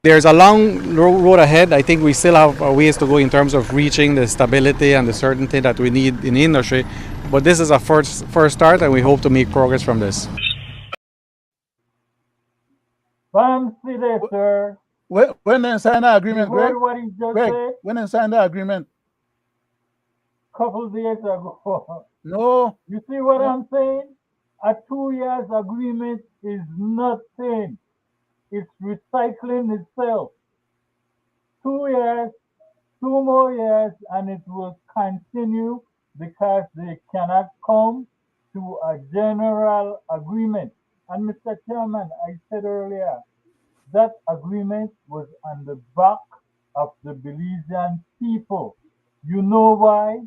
There's a long road ahead. I think we still have ways to go in terms of reaching the stability and the certainty that we need in the industry. But this is a first start, and we hope to make progress from this. Fancy there, sir. When they sign that agreement, Greg? What he just Greg, said? when they sign that agreement? Couple days ago. No. You see what I'm saying? A 2 years agreement is nothing. It's recycling itself. 2 years, 2 more years, and it will continue because they cannot come to a general agreement. And Mr. Chairman, I said earlier, that agreement was on the back of the Belizean people. You know why?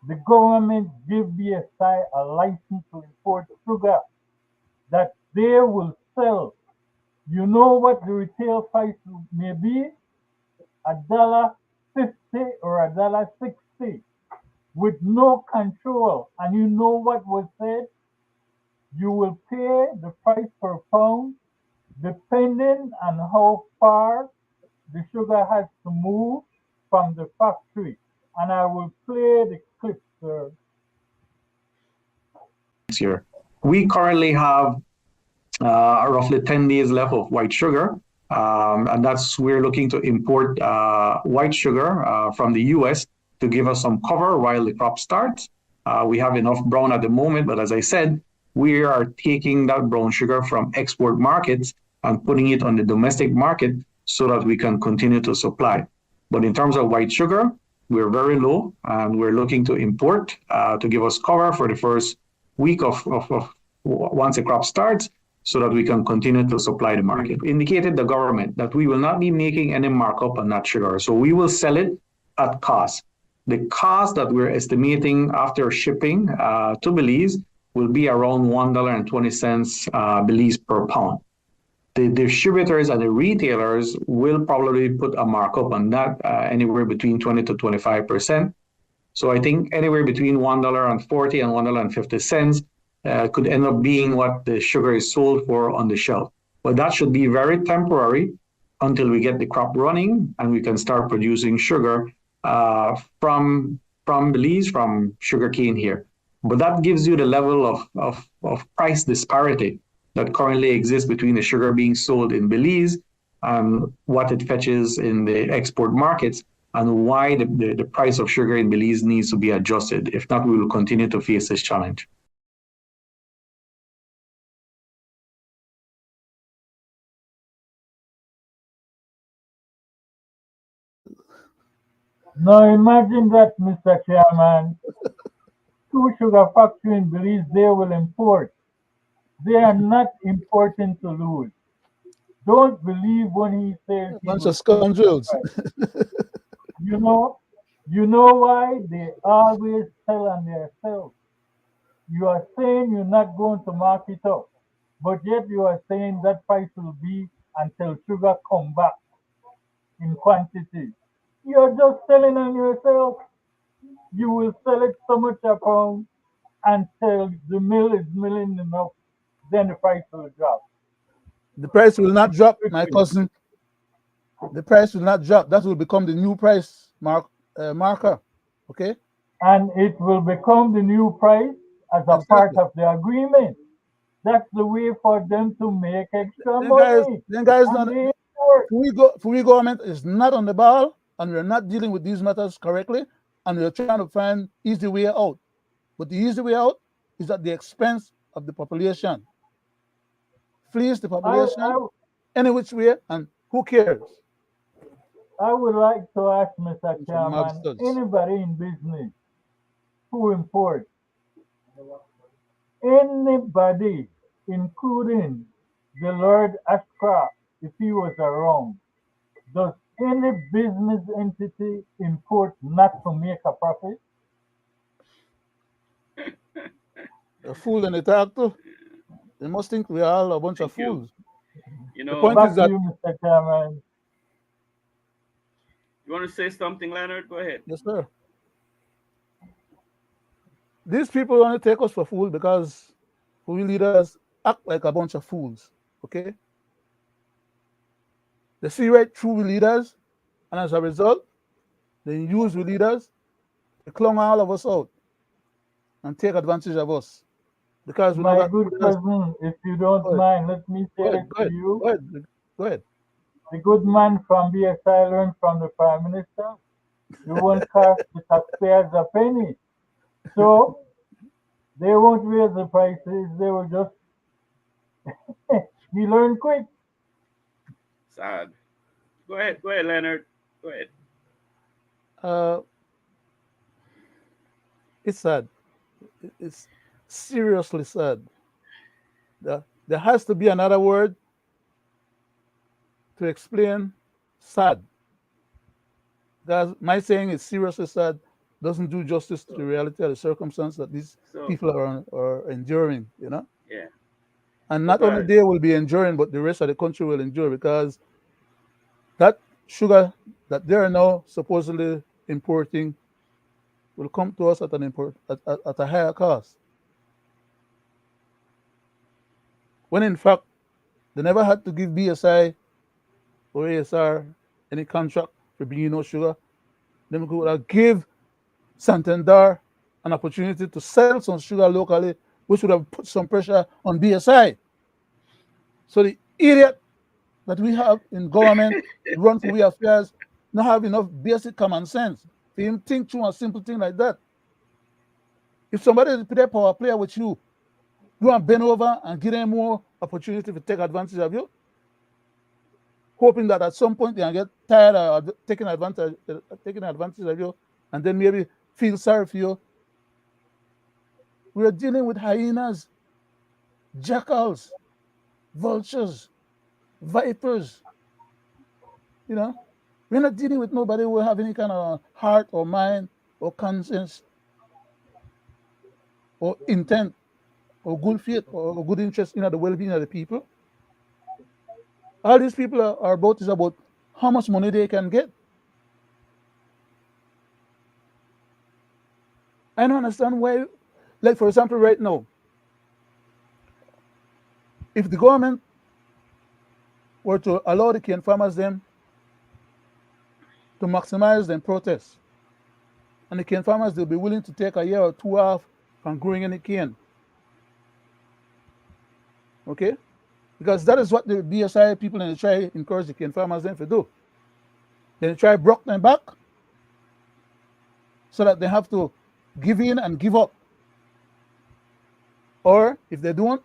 The government gave BSI a license to import sugar that they will sell. You know what the retail price may be? $1.50 or $1.60 with no control. And you know what was said? You will pay the price per pound depending on how far the sugar has to move from the factory. And I will play the clip, sir. Year. We currently have roughly 10 days left of white sugar, and we're looking to import white sugar from the US to give us some cover while the crop starts. We have enough brown at the moment, but as I said, we are taking that brown sugar from export markets and putting it on the domestic market so that we can continue to supply. But in terms of white sugar, we're very low, and we're looking to import to give us cover for the first week of once the crop starts, so that we can continue to supply the market. Indicated the government that we will not be making any markup on that sugar, so we will sell it at cost. The cost that we're estimating after shipping to Belize will be around $1.20 Belize per pound. The distributors and the retailers will probably put a markup on that anywhere between 20 to 25%. So I think anywhere between $1.40 and $1.50 could end up being what the sugar is sold for on the shelf. But that should be very temporary until we get the crop running and we can start producing sugar from Belize, from sugarcane here. But that gives you the level of price disparity that currently exists between the sugar being sold in Belize and what it fetches in the export markets, and why the price of sugar in Belize needs to be adjusted. If not, we will continue to face this challenge. Now imagine that, Mr. Chairman. 2 sugar factories in Belize, they will import. They are not importing to lose. Don't believe when he says he bunch of scoundrels. You know why? They always tell on themselves. You are saying you're not going to mark it up, but yet you are saying that price will be until sugar come back in quantity. You're just selling on yourself. You will sell it so much a pound until the mill is milling enough, then the price will drop. The price will not drop, my cousin. The price will not drop. That will become the new price marker. Okay? And it will become the new price as a part of the agreement. That's the way for them to make extra money. Then guys, we government is not on the ball, and we're not dealing with these matters correctly, and we're trying to find easy way out. But the easy way out is at the expense of the population. Fleece the population any which way, and who cares? I would like to ask Mr. Chairman, anybody in business who imports, anybody, including the Lord Ashcroft, if he was around, does any business entity import not to make a profit? A fool and a tractor. They must think we are all a bunch of fools. You know, the point is that you, Mr. Chairman. You want to say something, Leonard? Go ahead. Yes, sir. These people want to take us for fools because we leaders act like a bunch of fools. Okay? They see right through we leaders, and as a result, they use we leaders to clone all of us out and take advantage of us. Because my good cousin, if you don't mind, let me say it to you. Go ahead. The good man from BSI learned from the Prime Minister. You won't cost the taxpayers a penny. So they won't raise the prices, they will just he learned quick. Sad. Go ahead, Leonard. Go ahead. It's sad. It's seriously sad. There has to be another word to explain sad. Because my saying it's seriously sad doesn't do justice to the reality of the circumstance that these people are enduring, you know? Yeah. And not only they will be enduring, but the rest of the country will endure, because that sugar that they are now supposedly importing will come to us at a higher cost. When in fact, they never had to give BSI or ASR any contract for bringing no sugar. They could have give Santander an opportunity to sell some sugar locally, which would have put some pressure on BSI. So the idiot that we have in government run for we affairs not have enough basic common sense for him think through a simple thing like that. If somebody is a power player with you, you want to bend over and give them more opportunity to take advantage of you, hoping that at some point they can get tired of taking advantage of you, and then maybe feel sorry for you. We are dealing with hyenas, jackals, vultures, vipers. You know, we're not dealing with nobody who have any kind of heart or mind or conscience or intent or good faith or good interest in the well-being of the people. All these people are about is about how much money they can get. I don't understand why, like for example, right now, if the government were to allow the cane farmers them to maximize their protests, and the cane farmers, they'll be willing to take a year or two off from growing any cane. Okay? Because that is what the BSI people and they try encourage the cane farmers them to do. They try block them back so that they have to give in and give up. Or if they don't,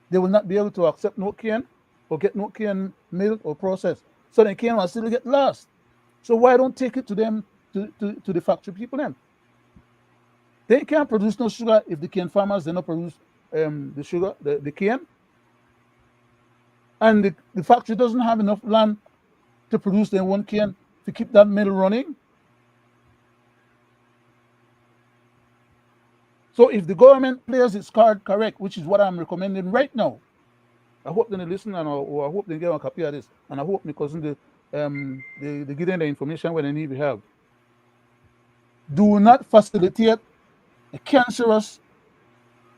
they will not be able to accept no cane or get no cane milled or processed. So the cane will still get lost. So why don't take it to them, to the factory people then? They can't produce no sugar if the cane farmers they not produce the sugar, the cane. And the factory doesn't have enough land to produce their one cane to keep that mill running. So if the government plays its card correct, which is what I'm recommending right now, I hope they listen and I hope they get a copy of this, and I hope my cousin they give them the information when they need to have. Do not facilitate a cancerous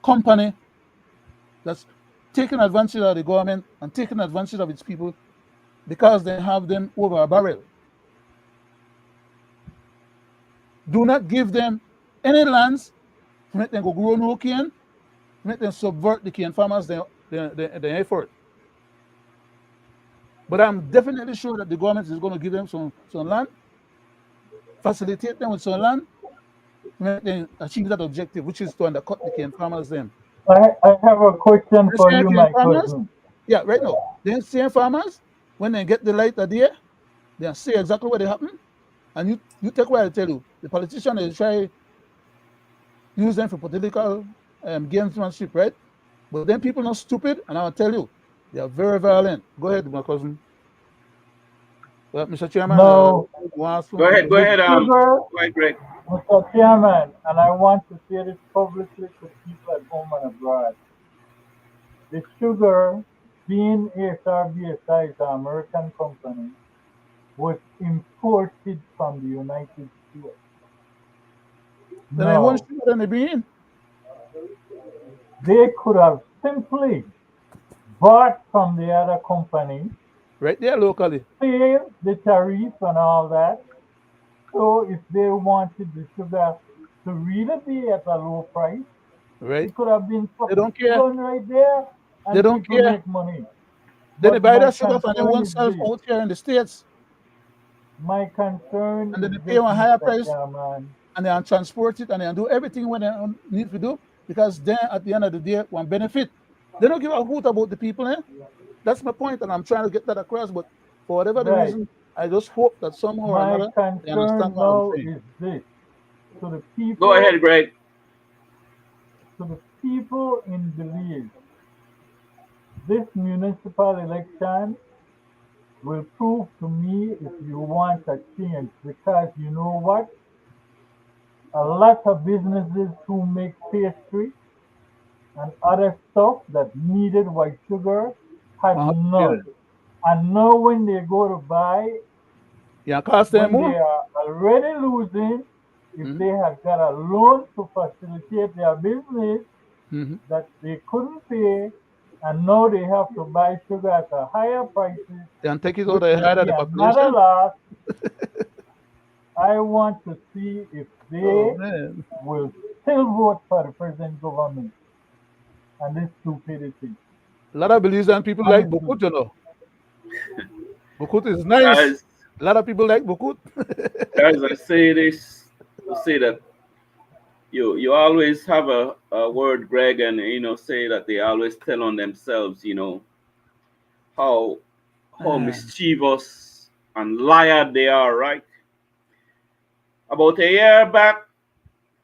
company that's taking advantage of the government and taking advantage of its people because they have them over a barrel. Do not give them any lands to make them go grow no cane, to make them subvert the cane farmers, their effort. But I'm definitely sure that the government is going to give them some land, facilitate them with some land, to make them achieve that objective, which is to undercut the cane farmers them. I have a question for you, my farmers, cousin. yeah, right now, the same farmers, when they get the light of day, they see exactly what they happen. And you take what I tell you. The politician is try use them for political gamesmanship, right? But then people not stupid, and I'll tell you, they are very violent. Go ahead, my cousin. Well, Mr. Chairman, No. Go ahead, Greg. Mr. Chairman, and I want to say this publicly to people at home and abroad. The sugar, being AFAIRS is an American company, was imported from the United States. Then I want sugar than the bean. They could have simply bought from the other company. Right there locally. Save the tariff and all that. So if they wanted the sugar to really be at a low price, right, it could have been they don't care. done right there, and they don't people care. make money. Then they But buy my that sugar and they won't sell concern is out here in the States. My concern And then is they pay a higher Mr. price Chairman. and they transport it and they do everything what they need to do, because then at the end of the day, one benefit. They don't give a hoot about the people, eh? That's my point, and I'm trying to get that across. But for whatever the Right. reason, I just hope that somehow or My another they understand concern what I'm now saying. is this: to the people. Go ahead, Greg. To the people in Belize, this municipal election will prove to me if you want a change, because you know what? A lot of businesses who make pastry and other stuff that needed white sugar had none. And now when they go to buy, cost them when more. they are already losing, if they had got a loan to facilitate their business that they couldn't pay, and now they have to buy sugar at a higher prices, and take it which out of the head will of be the another population. loss. I want to see if they man. will still vote for the present government and this stupidity. A lot of Belizean people like Bukut, you know. Bukut is nice. Guys, a lot of people like Bukut. Guys, I say this to say that you always have a word, Greg, and say that they always tell on themselves, how mischievous and liar they are, right? About a year back,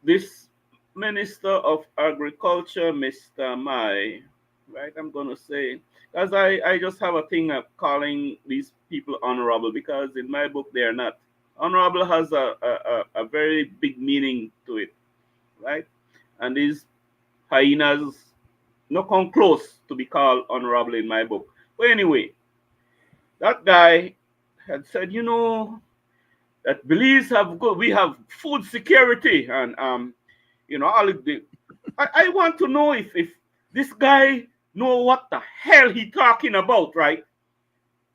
this Minister of Agriculture, Mr. Mai, right? I'm gonna say, because I just have a thing of calling these people honorable, because in my book they are not. Honorable has a very big meaning to it, right? And these hyenas not come close to be called honorable in my book. But anyway, that guy had said, that Belize we have food security, and all of the. I want to know if this guy know what the hell he talking about, right?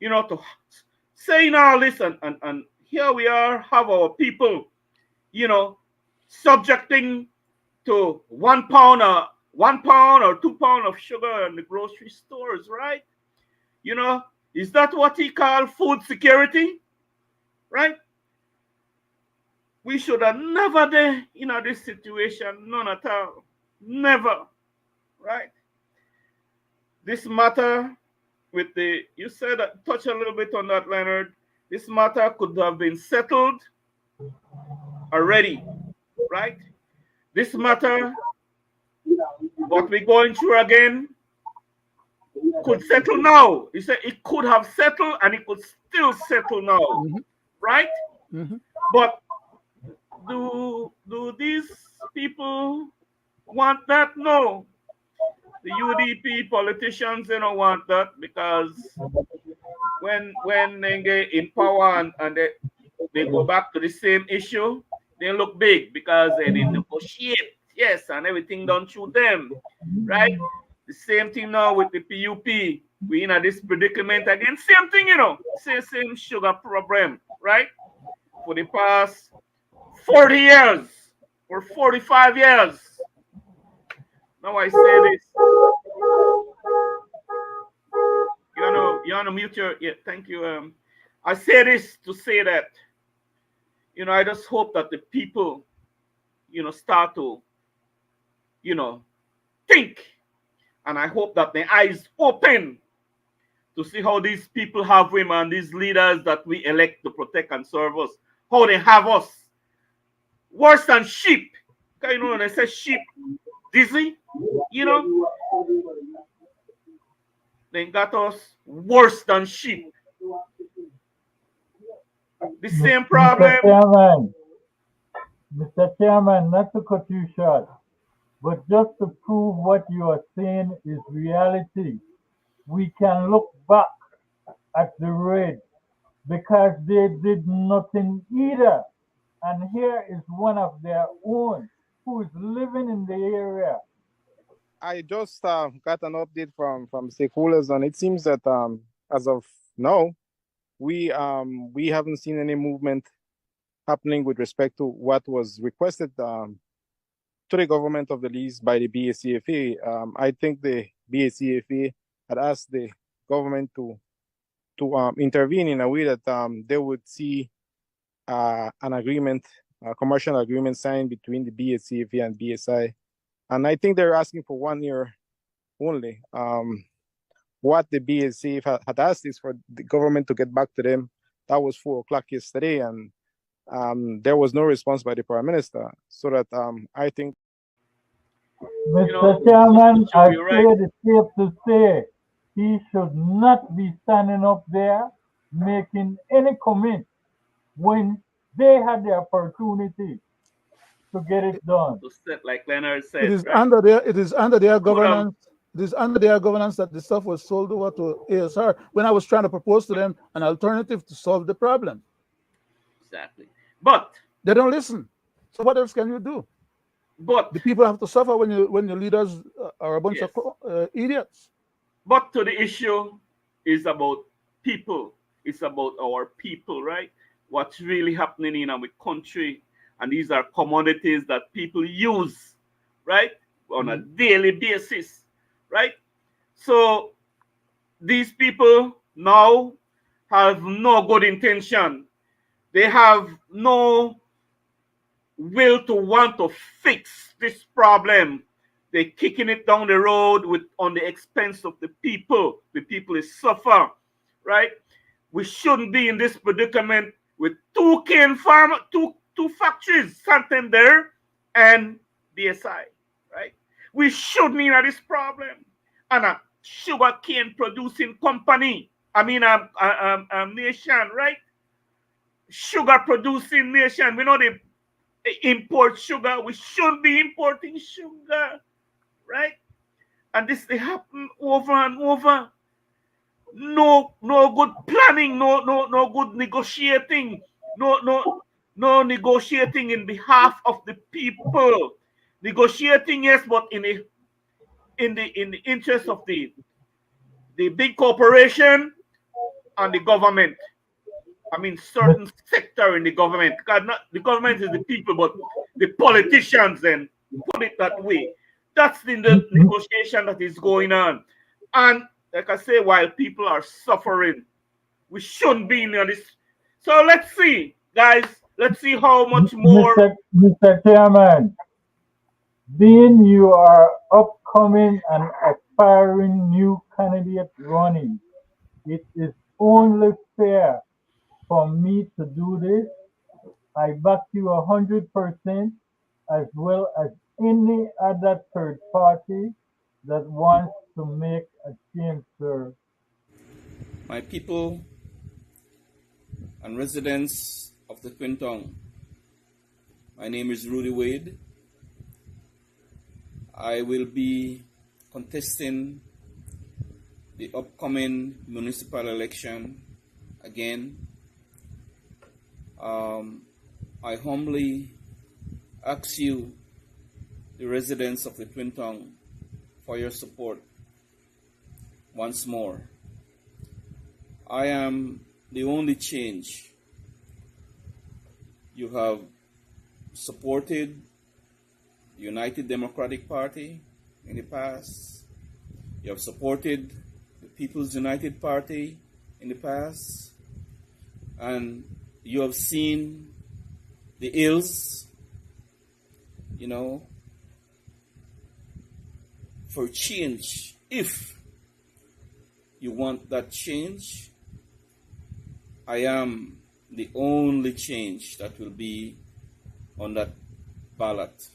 To saying all this, and here we are, have our people, subjecting to 1 pound or 2 pound of sugar in the grocery stores, right? Is that what he called food security, right? We should have never been in this situation, none at all, never, right? This matter with you said, touch a little bit on that, Leonard. This matter could have been settled already, right? This matter, what we're going through again, could settle now. He said it could have settled and it could still settle now, right? But do these people want that? No. The UDP politicians, they don't want that, because when they get in power and they go back to the same issue, they look big because they negotiate, yes, and everything done through them, right? The same thing now with the PUP. We in this predicament again. Same thing, same sugar problem, right? For the past 40 years or 45 years. Now I say this. You wanna mute your, yeah, thank you. I say this to say that, I just hope that the people, start to, think. And I hope that their eyes open to see how these people have women and these leaders that we elect to protect and serve us, how they have us worse than sheep. Because, when they say sheep dizzy, they got us worse than sheep. The same problem. Mr. Chairman, not to cut you short, but just to prove what you are saying is reality, we can look back at the Red because they did nothing either. And here is one of their own who is living in the area. I just got an update from stakeholders, and it seems that as of now, we haven't seen any movement happening with respect to what was requested to the government of the Belize by the BACFA. I think the BACFA had asked the government to intervene in a way that they would see an agreement, a commercial agreement signed between the BACFA and BSI. And I think they're asking for 1 year only. What the BSA had asked is for the government to get back to them. That was 4 o'clock yesterday, and there was no response by the Prime Minister. So that I think. Mr. Chairman, I feel it's safe to say he should not be standing up there making any comment when they had the opportunity to get it done. Like Leonard said, it is under their governance. It is under their governance that the stuff was sold over to ASR when I was trying to propose to them an alternative to solve the problem. Exactly. But they don't listen. So what else can you do? But the people have to suffer when your leaders are a bunch of idiots. But to the issue is about people. It's about our people, right? What's really happening in our country. And these are commodities that people use, right? On a daily basis, right? So these people now have no good intention. They have no will to want to fix this problem. They're kicking it down the road on the expense of the people. The people is suffer, right? We shouldn't be in this predicament with two factories, Santander and BSI, right? We shouldn't be in this problem. And a sugar cane producing company, nation, right? Sugar producing nation. We know they import sugar. We shouldn't be importing sugar, right? And this they happen over and over. No good planning, no good negotiating, no negotiating in behalf of the people. Negotiating, yes, but in the interest of the big corporation and the government. Certain sector in the government. The government is the people, but the politicians then put it that way. That's the negotiation that is going on. And like I say, while people are suffering, we shouldn't be in this. So let's see, guys. Let's see how much more. Mr. Chairman, being you are upcoming and aspiring new candidate running, it is only fair for me to do this. I back you 100%, as well as any other third party that wants to make a change, sir. My people and residents of the Twin Town, my name is Roody Wade. I will be contesting the upcoming municipal election again. I humbly ask you, the residents of the Twin Tongue, for your support once more. I am the only change. You have supported the United Democratic Party in the past. You have supported the People's United Party in the past. And you have seen the ills, for change. If you want that change, I am the only change that will be on that ballot.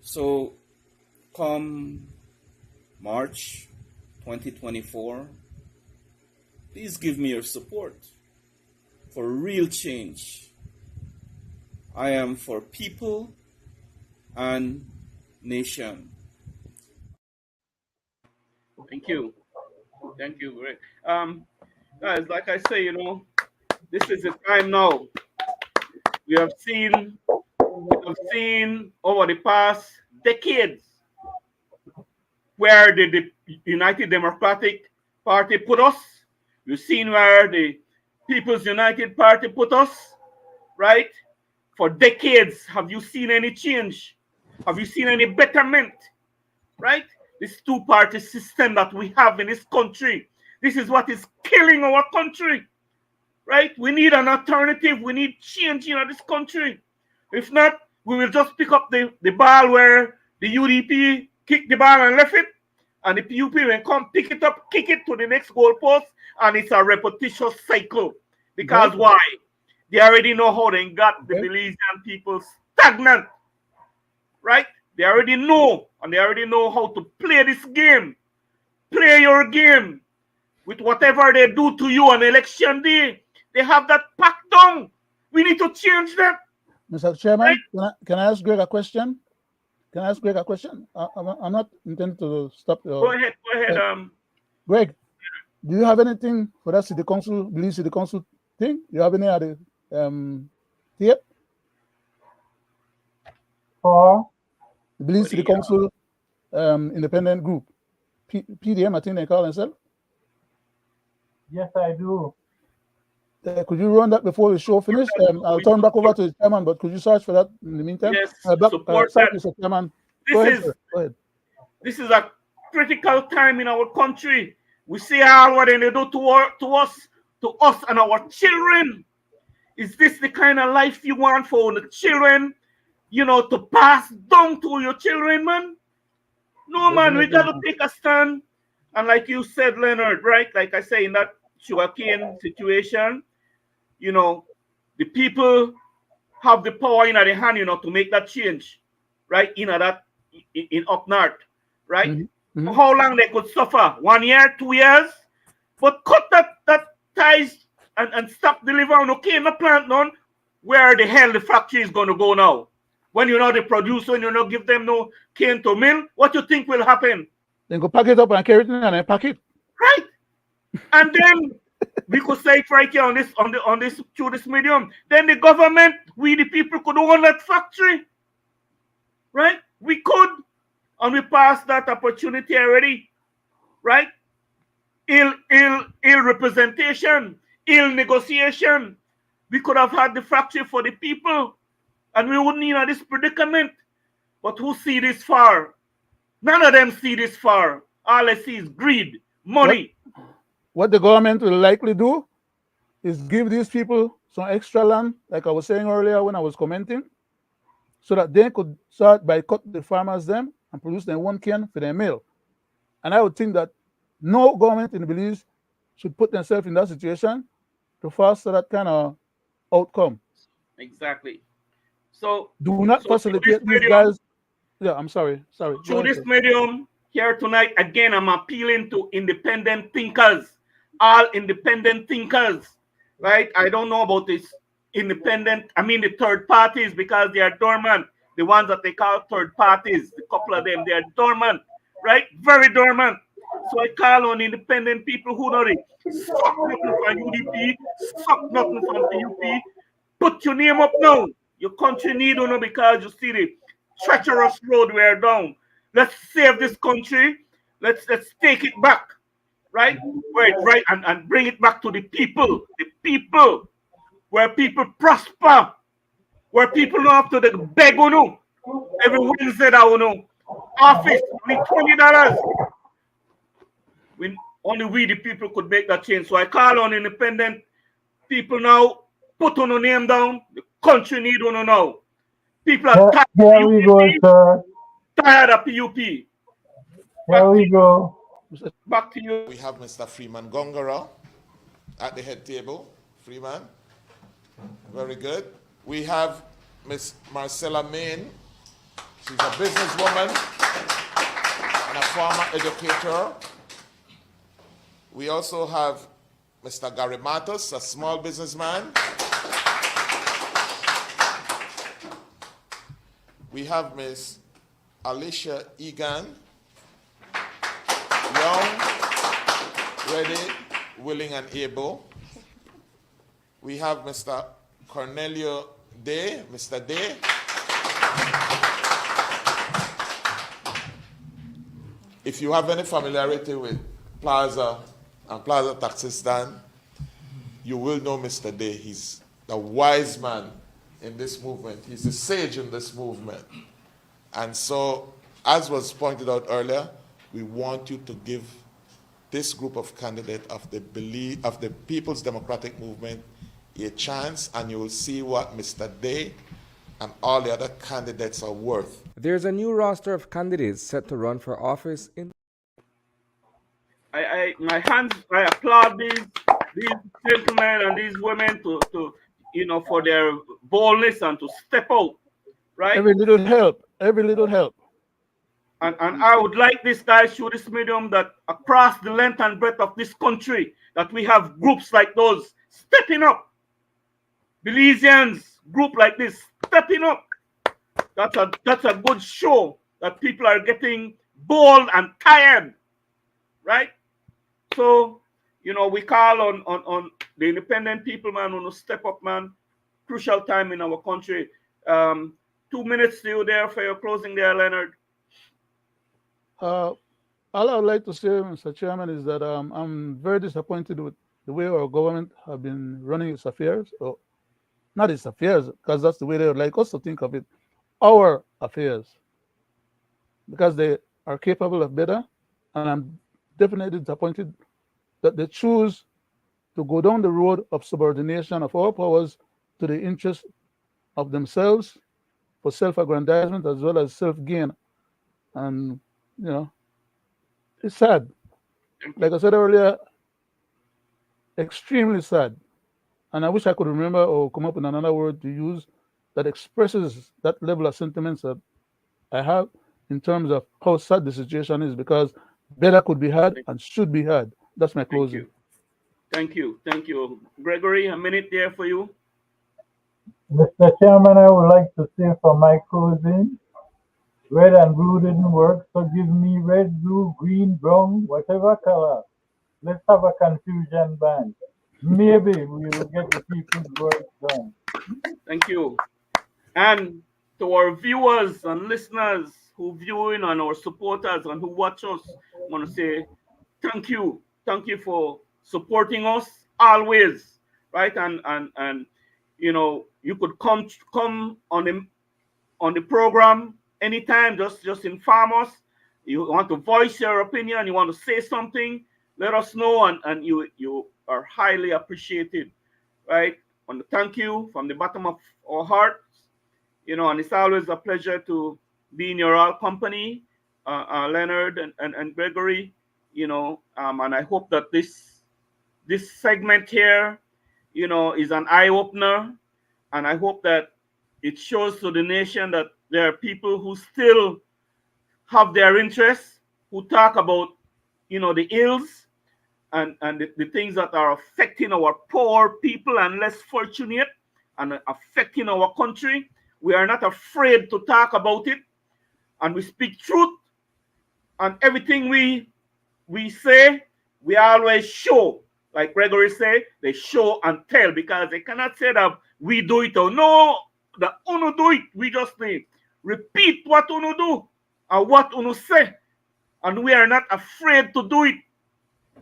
So come March 2024, please give me your support for real change. I am for people and nation. Thank you. Thank you, Greg. Guys, like I say, this is the time now. We have seen over the past decades where the United Democratic Party put us. We've seen where the People's United Party put us, right? For decades, have you seen any change? Have you seen any betterment, right? This two-party system that we have in this country, this is what is killing our country, right? We need an alternative. We need change in this country. If not, we will just pick up the ball where the UDP kicked the ball and left it, and the PUP will come pick it up, kick it to the next goalpost, and it's a repetitious cycle. Because why? They already know how they got the Belizean people stagnant, right? They already know, and they already know how to play this game. Play your game with whatever they do to you on election day. They have that packed down. We need to change that. Mr. Chairman, right? Can I ask Greg a question? Can I ask Greg a question? I'm not intending to stop. Go ahead. Greg, do you have anything for that city council, Belize City Council thing? Do you have any other tape? For the Belize City Council independent group, PDM, I think they call themselves. Yes, I do. Could you run that before the show finished? I'll turn back over to the chairman, but could you search for that in the meantime? Yes, support that. Mr. Chairman. Go ahead. This is a critical time in our country. We see all what they do to us and our children. Is this the kind of life you want for the children, to pass down to your children, man? No, man, we got to take a stand. And like you said, Leonard, right? Like I say, in that sugarcane situation, the people have the power in their hand, to make that change, right? In up north, right? Mm-hmm. How long they could suffer? 1 year, 2 years? But cut that ties and stop delivering cane the plant none. Where the hell the factory is going to go now? When you're not the producer and you not give them no cane to mill, what you think will happen? Then go pack it up and carry it in and then pack it. Right. And then we could say it right here on this through this medium. Then the government, we the people could own that factory. Right? We could. And we passed that opportunity already. Right? Ill representation, ill negotiation. We could have had the factory for the people. And we wouldn't need this predicament. But who see this far? None of them see this far. All I see is greed, money. What the government will likely do is give these people some extra land, like I was saying earlier when I was commenting, so that they could start by cut the farmers them and produce their one cane for their meal. And I would think that no government in Belize should put themselves in that situation to foster that kind of outcome. Exactly. So do not facilitate these guys. Yeah, I'm sorry. Through this medium here tonight, again, I'm appealing to independent thinkers, all independent thinkers, right? I don't know about this the third parties, because they are dormant. The ones that they call third parties, the couple of them, they are dormant, right? Very dormant. So I call on independent people who know it. Suck nothing from UDP, suck nothing from PUP. Put your name up now. Your country need you because you see the treacherous road we're down. Let's save this country. Let's take it back, right? Where it's right and bring it back to the people. The people. Where people prosper. Where people don't have to beg you. Every Wednesday that you know. Office, only $20. Only we the people could make that change. So I call on independent people now. Put on a name down. The country need one now. People are tired Here of we go, PUP. sir. Tired of PUP. Here we go. Back to you. We have Mr. Freeman Gongora at the head table. Freeman. Very good. We have Miss Marcella Main. She's a businesswoman and a former educator. We also have Mr. Gary Matos, a small businessman. We have Miss Alicia Egan, young, ready, willing, and able. We have Mr. Cornelio Day, Mr. Day. If you have any familiarity with Plaza and Plaza Taxi Stand, you will know Mr. Day. He's the wise man in this movement. He's a sage in this movement. And so, as was pointed out earlier, we want you to give this group of candidates of the People's Democratic Movement a chance, and you will see what Mr. Day and all the other candidates are worth. There's a new roster of candidates set to run for office in. I applaud these gentlemen and these women to for their boldness and to step out, right? Every little help. And I would like this guys through this medium that across the length and breadth of this country that we have groups like those stepping up. Belizeans group like this stepping up. That's a good show that people are getting bold and tired, right? So we call on the independent people, man, who step up, man. Crucial time in our country. 2 minutes to you there for your closing there, Leonard. All I would like to say, Mr. Chairman, is that I'm very disappointed with the way our government have been running its affairs. Or not its affairs, because that's the way they would like us to think of it. Our affairs. Because they are capable of better. And I'm definitely disappointed that they choose to go down the road of subordination of our powers to the interest of themselves for self-aggrandizement as well as self-gain. And, it's sad. Like I said earlier, extremely sad. And I wish I could remember or come up with another word to use that expresses that level of sentiments that I have in terms of how sad the situation is, because better could be had and should be had. That's my closing. Thank you. Gregory, a minute there for you. Mr. Chairman, I would like to say for my closing, red and blue didn't work, so give me red, blue, green, brown, whatever color. Let's have a confusion band. Maybe we will get the people's work done. Thank you. And to our viewers and listeners who view in and our supporters and who watch us, I want to say thank you. Thank you for supporting us always, right? And you could come on the program anytime. Just inform us. You want to voice your opinion, you want to say something, let us know, and you are highly appreciated, right? I want to thank you from the bottom of our hearts, and it's always a pleasure to be in your all company, Leonard and Gregory, and I hope that this segment here, is an eye-opener, and I hope that it shows to the nation that there are people who still have their interests, who talk about, the ills and the things that are affecting our poor people and less fortunate and affecting our country. We are not afraid to talk about it, and we speak truth, and everything we we say, we always show. Like Gregory said, they show and tell, because they cannot say that we do it or no, the UNO do it. We just need repeat what UNO do and what UNO say. And we are not afraid to do it,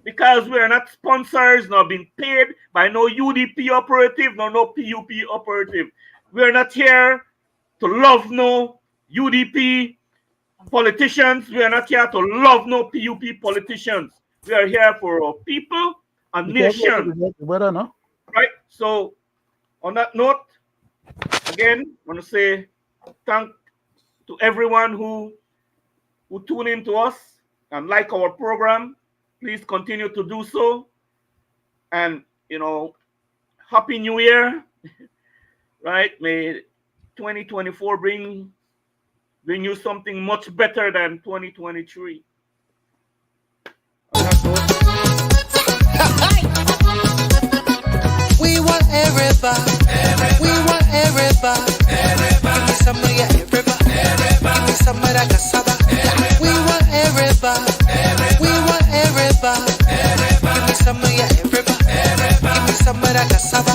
because we are not sponsors, nor being paid by no UDP operative, nor no PUP operative. We are not here to love no UDP politicians. We are not here to love no PUP politicians. We are here for our people and nation. Right? So, on that note, again, I want to say thank to everyone who tune in to us and like our program. Please continue to do so. And, you know, Happy New Year. Right? May 2024 bring you something much better than 2023. We want everybody. We want everybody. Give me some of your everybody. Give me some of that cassava. We want everybody. We want everybody. Give me some of your everybody. Give me some of that cassava.